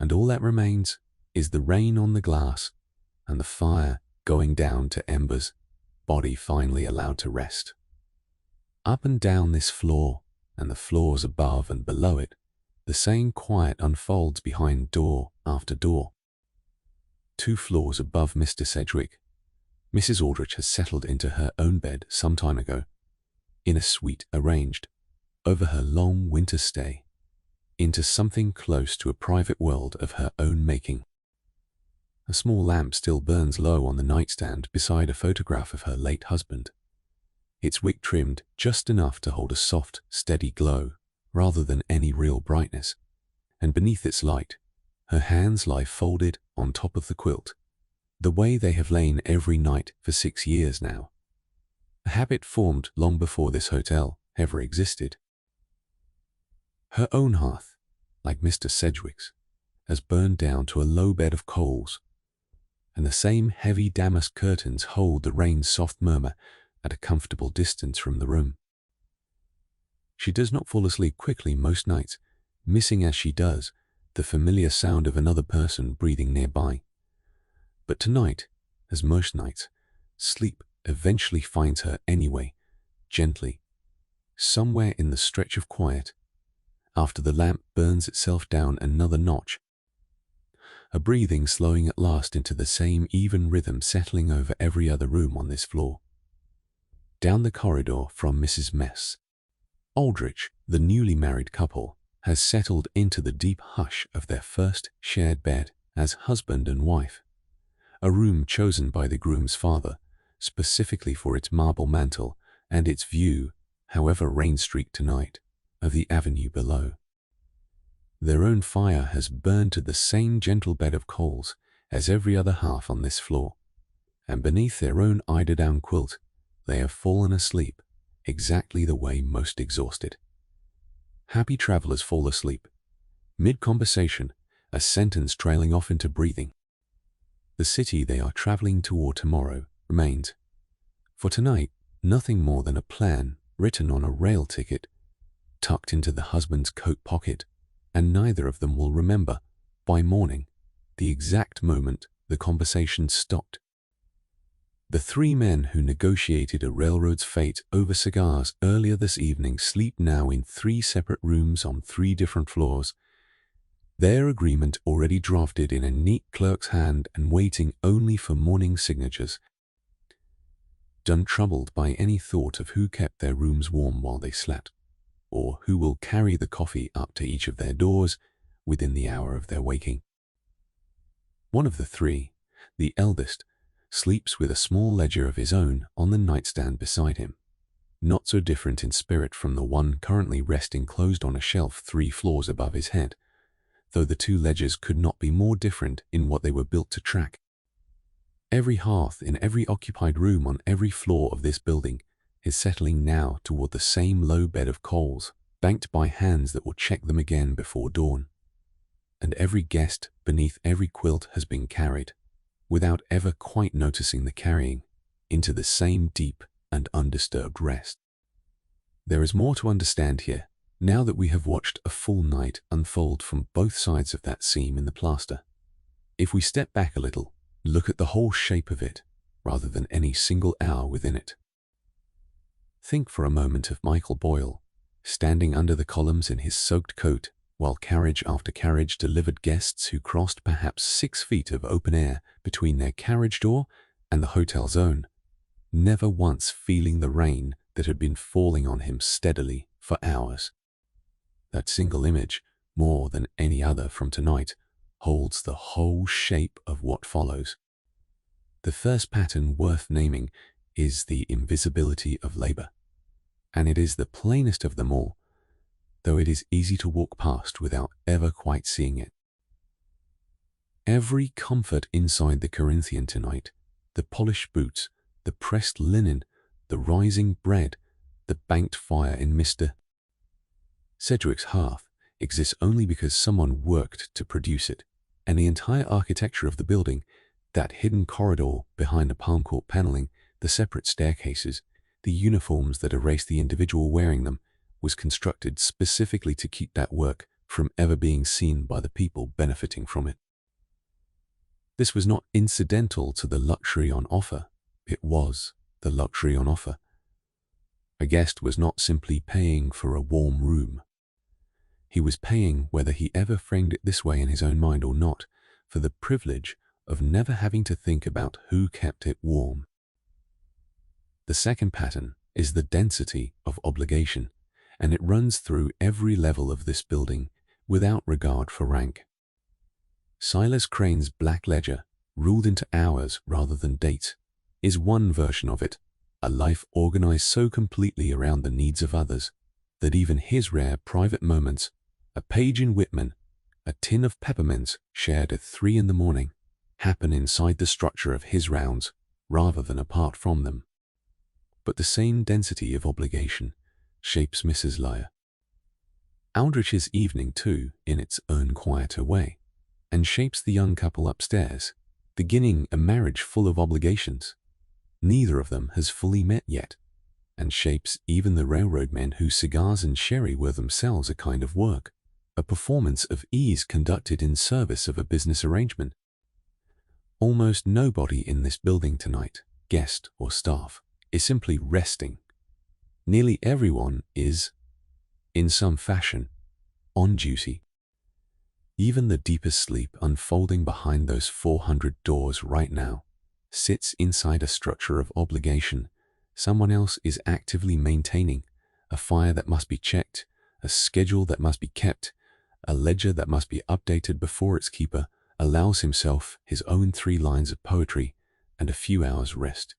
And all that remains is the rain on the glass and the fire going down to embers, body finally allowed to rest. Up and down this floor, and the floors above and below it, the same quiet unfolds behind door after door. 2 floors above Mr. Sedgwick, Mrs. Aldrich has settled into her own bed some time ago, in a suite arranged, over her long winter stay, into something close to a private world of her own making. A small lamp still burns low on the nightstand beside a photograph of her late husband, its wick trimmed just enough to hold a soft, steady glow rather than any real brightness, and beneath its light, her hands lie folded on top of the quilt, the way they have lain every night for 6 years now, a habit formed long before this hotel ever existed. Her own hearth, like Mr. Sedgwick's, has burned down to a low bed of coals, and the same heavy damask curtains hold the rain's soft murmur at a comfortable distance from the room. She does not fall asleep quickly most nights, missing as she does the familiar sound of another person breathing nearby. But tonight, as most nights, sleep eventually finds her anyway, gently, somewhere in the stretch of quiet, after the lamp burns itself down another notch, a breathing slowing at last into the same even rhythm settling over every other room on this floor. Down the corridor from Mrs. Mess Aldrich, the newly married couple, has settled into the deep hush of their first shared bed as husband and wife, a room chosen by the groom's father specifically for its marble mantel and its view, however rain-streaked tonight, of the avenue below. Their own fire has burned to the same gentle bed of coals as every other hearth on this floor, and beneath their own eider-down quilt they have fallen asleep exactly the way most exhausted. Happy travelers fall asleep, mid-conversation, a sentence trailing off into breathing. The city they are traveling toward tomorrow remains, for tonight, nothing more than a plan written on a rail ticket, tucked into the husband's coat pocket, and neither of them will remember, by morning, the exact moment the conversation stopped. The 3 men who negotiated a railroad's fate over cigars earlier this evening sleep now in 3 separate rooms on 3 different floors, their agreement already drafted in a neat clerk's hand and waiting only for morning signatures, untroubled by any thought of who kept their rooms warm while they slept, or who will carry the coffee up to each of their doors within the hour of their waking. One of the 3, the eldest, sleeps with a small ledger of his own on the nightstand beside him, not so different in spirit from the one currently resting closed on a shelf 3 floors above his head, though the 2 ledgers could not be more different in what they were built to track. Every hearth in every occupied room on every floor of this building is settling now toward the same low bed of coals, banked by hands that will check them again before dawn. And every guest beneath every quilt has been carried, without ever quite noticing the carrying, into the same deep and undisturbed rest. There is more to understand here, now that we have watched a full night unfold from both sides of that seam in the plaster. If we step back a little, look at the whole shape of it, rather than any single hour within it. Think for a moment of Michael Boyle, standing under the columns in his soaked coat, while carriage after carriage delivered guests who crossed perhaps 6 feet of open air between their carriage door and the hotel's own, never once feeling the rain that had been falling on him steadily for hours. That single image, more than any other from tonight, holds the whole shape of what follows. The first pattern worth naming is the invisibility of labor, and it is the plainest of them all, though it is easy to walk past without ever quite seeing it. Every comfort inside the Corinthian tonight, the polished boots, the pressed linen, the rising bread, the banked fire in Mr. Sedgwick's hearth, exists only because someone worked to produce it, and the entire architecture of the building, that hidden corridor behind the palm court paneling, the separate staircases, the uniforms that erase the individual wearing them, was constructed specifically to keep that work from ever being seen by the people benefiting from it. This was not incidental to the luxury on offer. It was the luxury on offer. A guest was not simply paying for a warm room. He was paying, whether he ever framed it this way in his own mind or not, for the privilege of never having to think about who kept it warm. The second pattern is the density of obligation, and it runs through every level of this building without regard for rank. Silas Crane's black ledger, ruled into hours rather than dates, is one version of it, a life organized so completely around the needs of others that even his rare private moments, a page in Whitman, a tin of peppermints shared at 3 a.m, happen inside the structure of his rounds rather than apart from them. But the same density of obligation shapes Mrs. Lyer. Aldrich's evening too, in its own quieter way, and shapes the young couple upstairs, beginning a marriage full of obligations. Neither of them has fully met yet, and shapes even the railroad men whose cigars and sherry were themselves a kind of work, a performance of ease conducted in service of a business arrangement. Almost nobody in this building tonight, guest or staff, is simply resting. Nearly everyone is, in some fashion, on duty. Even the deepest sleep unfolding behind those 400 doors right now sits inside a structure of obligation. Someone else is actively maintaining a fire that must be checked, a schedule that must be kept, a ledger that must be updated before its keeper allows himself his own 3 lines of poetry and a few hours rest.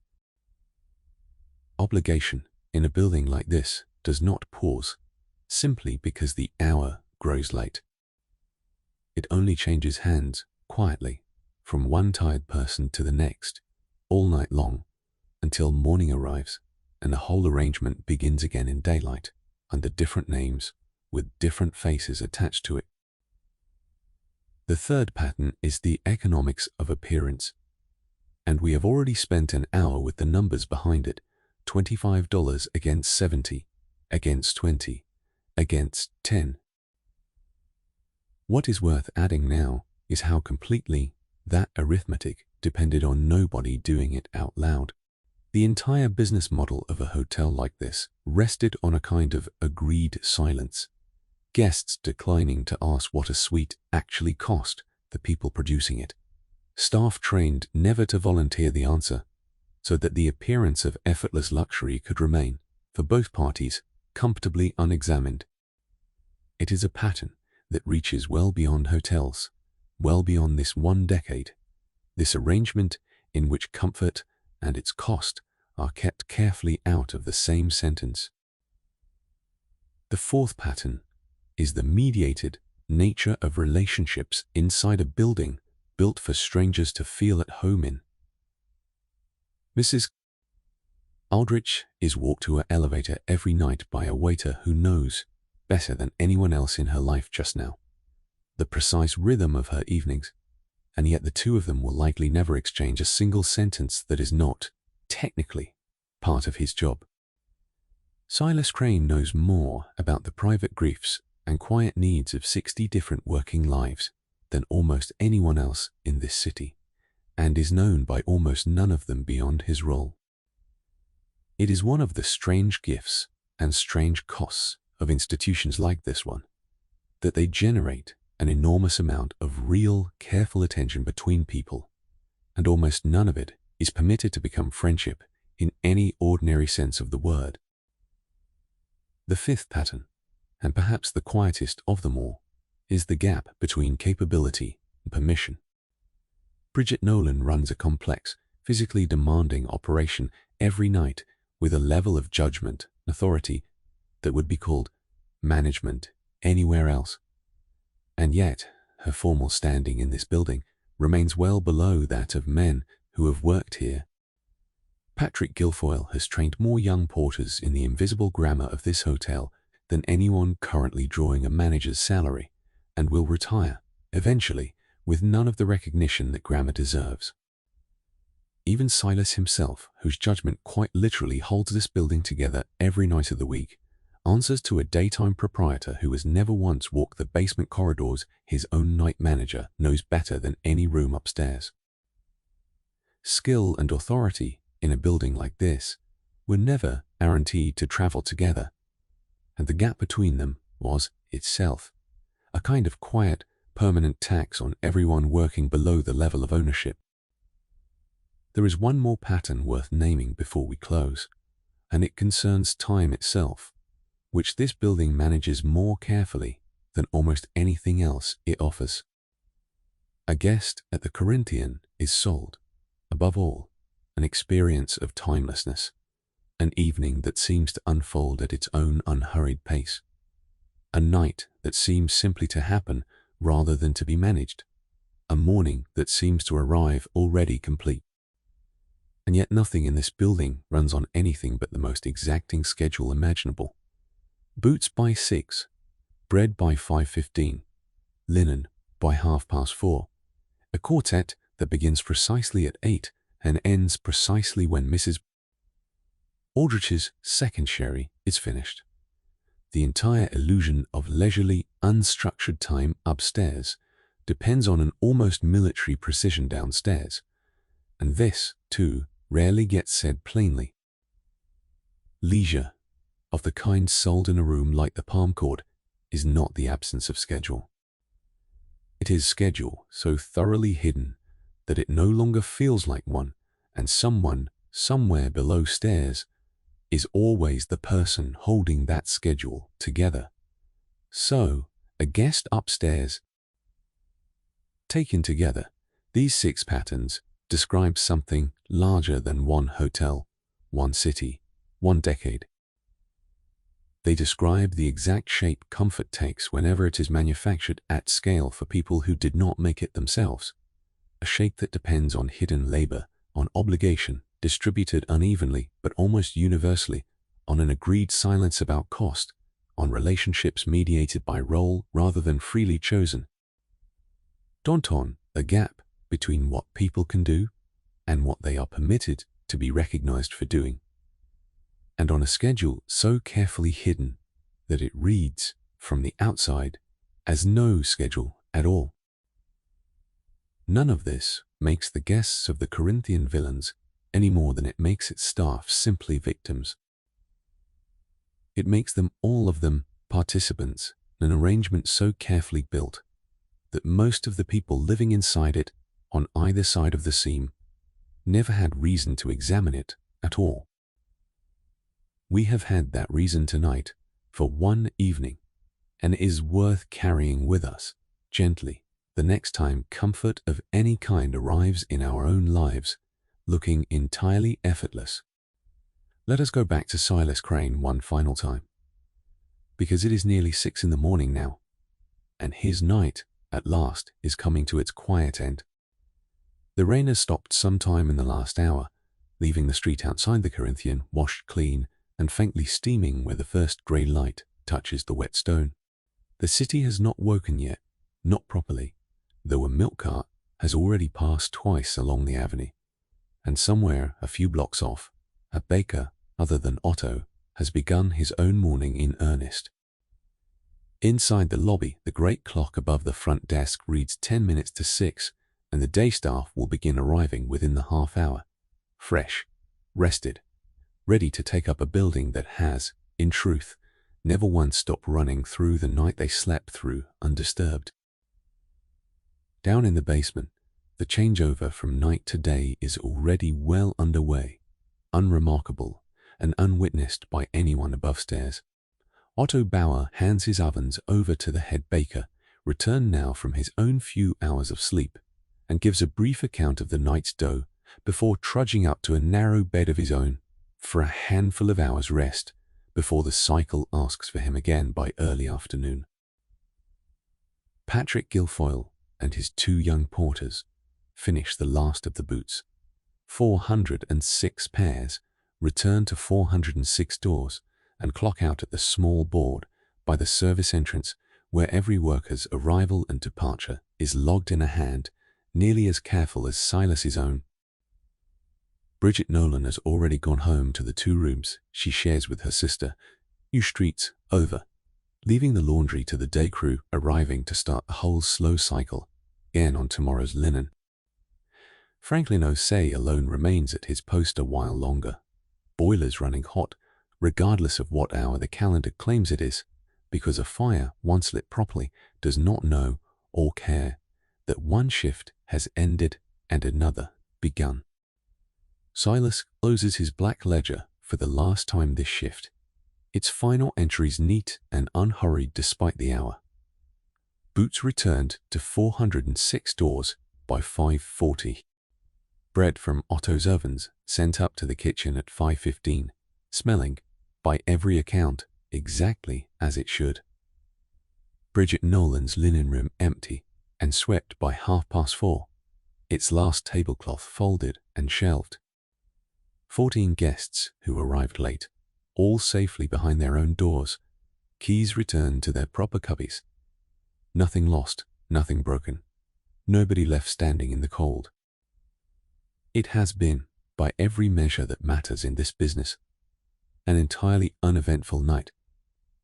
Obligation in a building like this does not pause simply because the hour grows late. It only changes hands quietly from one tired person to the next all night long until morning arrives and the whole arrangement begins again in daylight under different names with different faces attached to it. The third pattern is the economics of appearance, and we have already spent an hour with the numbers behind it. $25 against 70, against 20, against 10. What is worth adding now is how completely that arithmetic depended on nobody doing it out loud. The entire business model of a hotel like this rested on a kind of agreed silence, guests declining to ask what a suite actually cost the people producing it, staff trained never to volunteer the answer, so that the appearance of effortless luxury could remain, for both parties, comfortably unexamined. It is a pattern that reaches well beyond hotels, well beyond this one decade, this arrangement in which comfort and its cost are kept carefully out of the same sentence. The fourth pattern is the mediated nature of relationships inside a building built for strangers to feel at home in. Mrs. Aldrich is walked to her elevator every night by a waiter who knows, better than anyone else in her life just now, the precise rhythm of her evenings, and yet the two of them will likely never exchange a single sentence that is not, technically, part of his job. Silas Crane knows more about the private griefs and quiet needs of 60 different working lives than almost anyone else in this city, and is known by almost none of them beyond his role. It is one of the strange gifts and strange costs of institutions like this one, that they generate an enormous amount of real, careful attention between people, and almost none of it is permitted to become friendship in any ordinary sense of the word. The fifth pattern, and perhaps the quietest of them all, is the gap between capability and permission. Bridget Nolan runs a complex, physically demanding operation every night with a level of judgment and authority that would be called management anywhere else. And yet, her formal standing in this building remains well below that of men who have worked here. Patrick Guilfoyle has trained more young porters in the invisible grammar of this hotel than anyone currently drawing a manager's salary, and will retire, eventually, with none of the recognition that grammar deserves. Even Silas himself, whose judgment quite literally holds this building together every night of the week, answers to a daytime proprietor who has never once walked the basement corridors. His own night manager knows better than any room upstairs. Skill and authority in a building like this were never guaranteed to travel together, and the gap between them was itself a kind of quiet, permanent tax on everyone working below the level of ownership. There is one more pattern worth naming before we close, and it concerns time itself, which this building manages more carefully than almost anything else it offers. A guest at the Corinthian is sold, above all, an experience of timelessness, an evening that seems to unfold at its own unhurried pace, a night that seems simply to happen rather than to be managed, a morning that seems to arrive already complete. And yet nothing in this building runs on anything but the most exacting schedule imaginable. Boots by 6, bread by 5:15, linen by 4:30, a quartet that begins precisely at 8 and ends precisely when Mrs. Aldrich's second sherry is finished. The entire illusion of leisurely, unstructured time upstairs depends on an almost military precision downstairs, and this, too, rarely gets said plainly. Leisure, of the kind sold in a room like the Palm Court, is not the absence of schedule. It is schedule so thoroughly hidden that it no longer feels like one, and someone, somewhere below stairs, is always the person holding that schedule together. So, a guest upstairs. Taken together, these 6 patterns describe something larger than one hotel, one city, one decade. They describe the exact shape comfort takes whenever it is manufactured at scale for people who did not make it themselves, a shape that depends on hidden labor, on obligation, distributed unevenly but almost universally, on an agreed silence about cost, on relationships mediated by role rather than freely chosen. Danton, a gap between what people can do and what they are permitted to be recognized for doing, and on a schedule so carefully hidden that it reads, from the outside, as no schedule at all. None of this makes the guests of the Corinthian villains any more than it makes its staff simply victims. It makes them, all of them, participants in an arrangement so carefully built that most of the people living inside it, on either side of the seam, never had reason to examine it at all. We have had that reason tonight for one evening, and it is worth carrying with us, gently, the next time comfort of any kind arrives in our own lives, looking entirely effortless. Let us go back to Silas Crane one final time, because it is nearly 6 in the morning now, and his night, at last, is coming to its quiet end. The rain has stopped some time in the last hour, leaving the street outside the Corinthian washed clean and faintly steaming where the first grey light touches the wet stone. The city has not woken yet, not properly, though a milk cart has already passed twice along the avenue, and somewhere a few blocks off, a baker other than Otto has begun his own morning in earnest. Inside the lobby, the great clock above the front desk reads 10 minutes to 6, and the day staff will begin arriving within the half hour, fresh, rested, ready to take up a building that has, in truth, never once stopped running through the night they slept through undisturbed. Down in the basement, the changeover from night to day is already well underway, unremarkable and unwitnessed by anyone above stairs. Otto Bauer hands his ovens over to the head baker, returned now from his own few hours of sleep, and gives a brief account of the night's dough before trudging up to a narrow bed of his own for a handful of hours' rest before the cycle asks for him again by early afternoon. Patrick Guilfoyle and his 2 young porters finish the last of the boots. 406 pairs return to 406 doors and clock out at the small board by the service entrance where every worker's arrival and departure is logged in a hand nearly as careful as Silas's own. Bridget Nolan has already gone home to the 2 rooms she shares with her sister, New streets over, leaving the laundry to the day crew arriving to start the whole slow cycle again on tomorrow's linen. Franklin O'Shea alone remains at his post a while longer, boilers running hot, regardless of what hour the calendar claims it is, because a fire, once lit properly, does not know or care that one shift has ended and another begun. Silas closes his black ledger for the last time this shift, its final entries neat and unhurried despite the hour. Boots returned to 406 doors by 5:40. Bread from Otto's ovens sent up to the kitchen at 5:15, smelling, by every account, exactly as it should. Bridget Nolan's linen room empty and swept by 4:30, its last tablecloth folded and shelved. 14 guests who arrived late, all safely behind their own doors, keys returned to their proper cubbies. Nothing lost, nothing broken, nobody left standing in the cold. It has been, by every measure that matters in this business, an entirely uneventful night,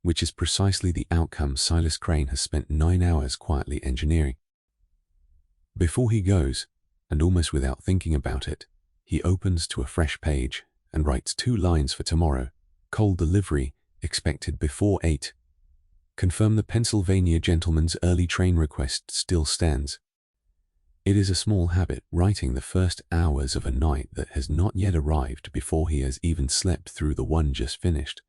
which is precisely the outcome Silas Crane has spent 9 hours quietly engineering. Before he goes, and almost without thinking about it, he opens to a fresh page and writes 2 lines for tomorrow. Cold delivery expected before 8. Confirm the Pennsylvania gentleman's early train request still stands. It is a small habit writing the first hours of a night that has not yet arrived before he has even slept through the one just finished,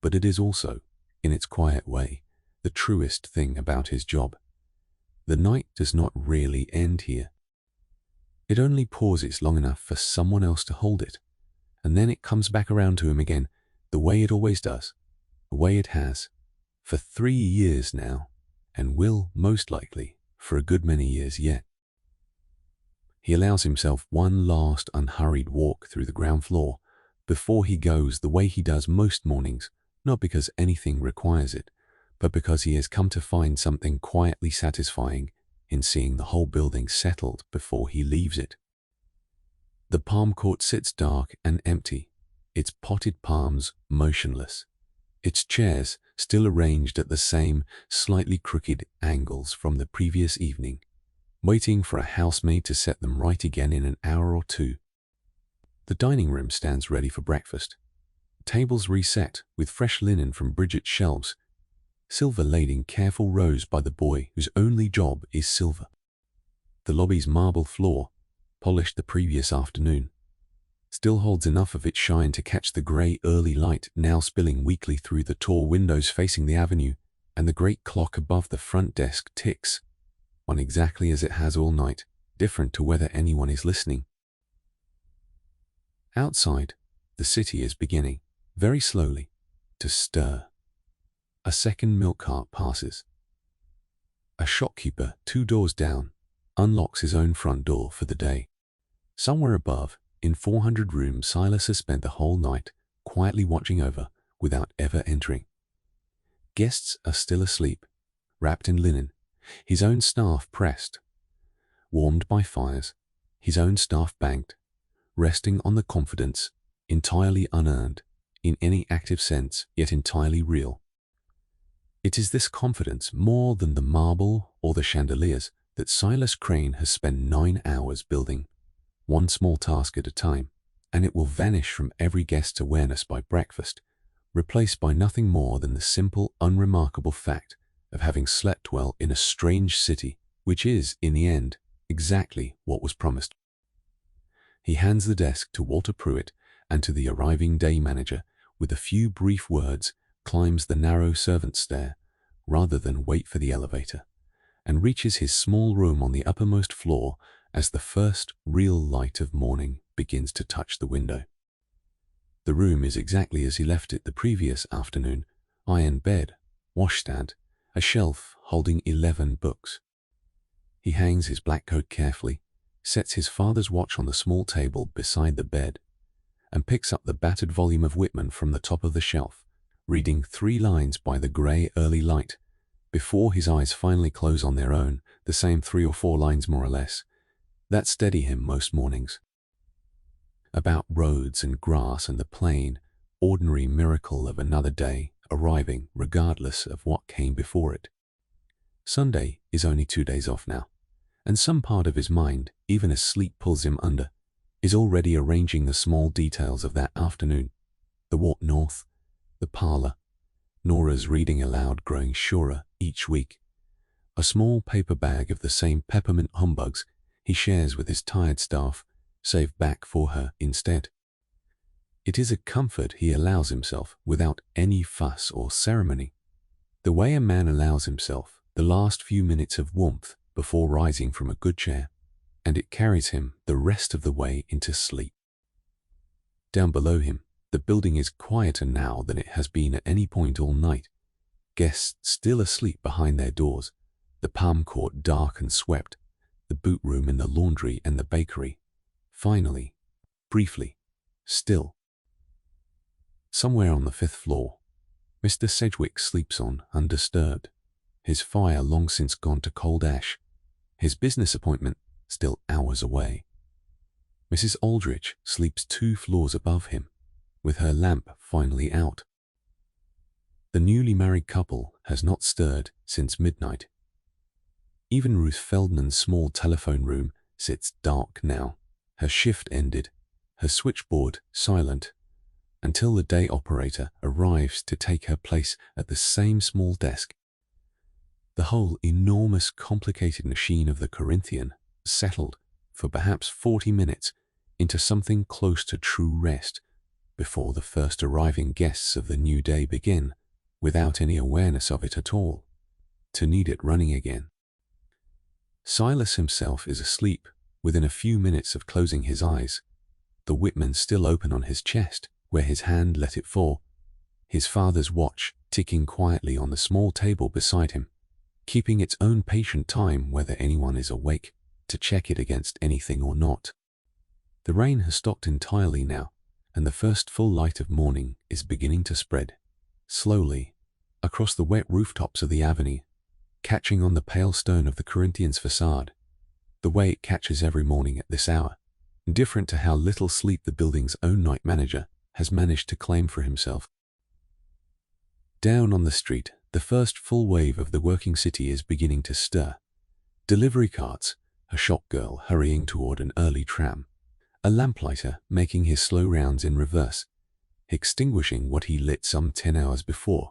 but it is also, in its quiet way, the truest thing about his job. The night does not really end here. It only pauses long enough for someone else to hold it, and then it comes back around to him again, the way it always does, the way it has, for 3 years now, and will, most likely, for a good many years yet. He allows himself one last unhurried walk through the ground floor before he goes the way he does most mornings, not because anything requires it, but because he has come to find something quietly satisfying in seeing the whole building settled before he leaves it. The palm court sits dark and empty, its potted palms motionless, its chairs still arranged at the same slightly crooked angles from the previous evening, waiting for a housemaid to set them right again in an hour or 2. The dining room stands ready for breakfast, tables reset with fresh linen from Bridget's shelves, silver laid in careful rows by the boy whose only job is silver. The lobby's marble floor, polished the previous afternoon, still holds enough of its shine to catch the grey early light now spilling weakly through the tall windows facing the avenue, and the great clock above the front desk ticks, on exactly as it has all night, different to whether anyone is listening. Outside, the city is beginning, very slowly, to stir. A second milk cart passes. A shopkeeper 2 doors down unlocks his own front door for the day. Somewhere above, in 400 rooms, Silas has spent the whole night quietly watching over without ever entering. Guests are still asleep, wrapped in linen, his own staff pressed, warmed by fires, his own staff banked, resting on the confidence, entirely unearned, in any active sense, yet entirely real. It is this confidence, more than the marble or the chandeliers, that Silas Crane has spent 9 hours building, one small task at a time, and it will vanish from every guest's awareness by breakfast, replaced by nothing more than the simple, unremarkable fact of having slept well in a strange city, which is, in the end, exactly what was promised. He hands the desk to Walter Pruitt and to the arriving day manager, with a few brief words, climbs the narrow servant stair, rather than wait for the elevator, and reaches his small room on the uppermost floor as the first real light of morning begins to touch the window. The room is exactly as he left it the previous afternoon: iron bed, washstand, a shelf holding 11 books. He hangs his black coat carefully, sets his father's watch on the small table beside the bed, and picks up the battered volume of Whitman from the top of the shelf, reading 3 lines by the grey early light, before his eyes finally close on their own, the same 3 or 4 lines more or less, that steady him most mornings. About roads and grass and the plain, ordinary miracle of another day, arriving regardless of what came before it. Sunday is only 2 days off now, and some part of his mind, even as sleep pulls him under, is already arranging the small details of that afternoon. The walk north, the parlor, Nora's reading aloud growing surer each week, a small paper bag of the same peppermint humbugs he shares with his tired staff, saved back for her instead. It is a comfort he allows himself without any fuss or ceremony, the way a man allows himself the last few minutes of warmth before rising from a good chair, and it carries him the rest of the way into sleep. Down below him, the building is quieter now than it has been at any point all night. Guests still asleep behind their doors, the palm court dark and swept, the boot room and the laundry and the bakery. Finally, briefly, still. Somewhere on the 5th floor, Mr. Sedgwick sleeps on undisturbed, his fire long since gone to cold ash, his business appointment still hours away. Mrs. Aldrich sleeps 2 floors above him, with her lamp finally out. The newly married couple has not stirred since midnight. Even Ruth Feldman's small telephone room sits dark now, her shift ended, her switchboard silent, until the day operator arrives to take her place at the same small desk. The whole enormous complicated machine of the Corinthian settled for perhaps 40 minutes into something close to true rest before the first arriving guests of the new day begin, without any awareness of it at all, to need it running again. Silas himself is asleep within a few minutes of closing his eyes, the Whitman still open on his chest where his hand let it fall, his father's watch ticking quietly on the small table beside him, keeping its own patient time whether anyone is awake to check it against anything or not. The rain has stopped entirely now, and the first full light of morning is beginning to spread, slowly, across the wet rooftops of the avenue, catching on the pale stone of the Corinthian's facade, the way it catches every morning at this hour, different to how little sleep the building's own night manager has managed to claim for himself. Down on the street, the first full wave of the working city is beginning to stir. Delivery carts, a shop girl hurrying toward an early tram, a lamplighter making his slow rounds in reverse, extinguishing what he lit some 10 hours before.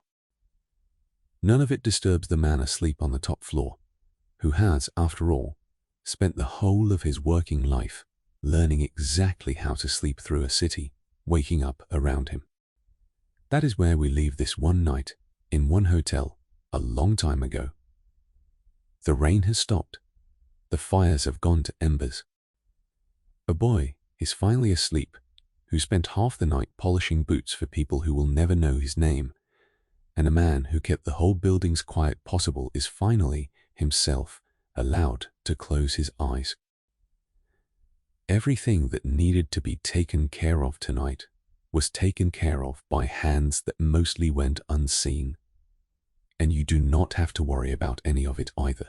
None of it disturbs the man asleep on the top floor, who has, after all, spent the whole of his working life learning exactly how to sleep through a city waking up around him. That is where we leave this one night in one hotel a long time ago. The rain has stopped. The fires have gone to embers. A boy is finally asleep who spent half the night polishing boots for people who will never know his name, and a man who kept the whole building's quiet possible is finally, himself, allowed to close his eyes. Everything that needed to be taken care of tonight was taken care of by hands that mostly went unseen, and you do not have to worry about any of it either.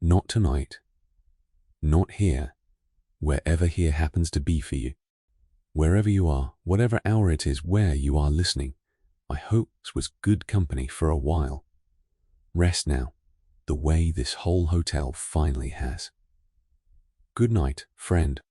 Not tonight, not here, wherever here happens to be for you. Wherever you are, whatever hour it is where you are listening, I hope this was good company for a while. Rest now, the way this whole hotel finally has. Good night, friend.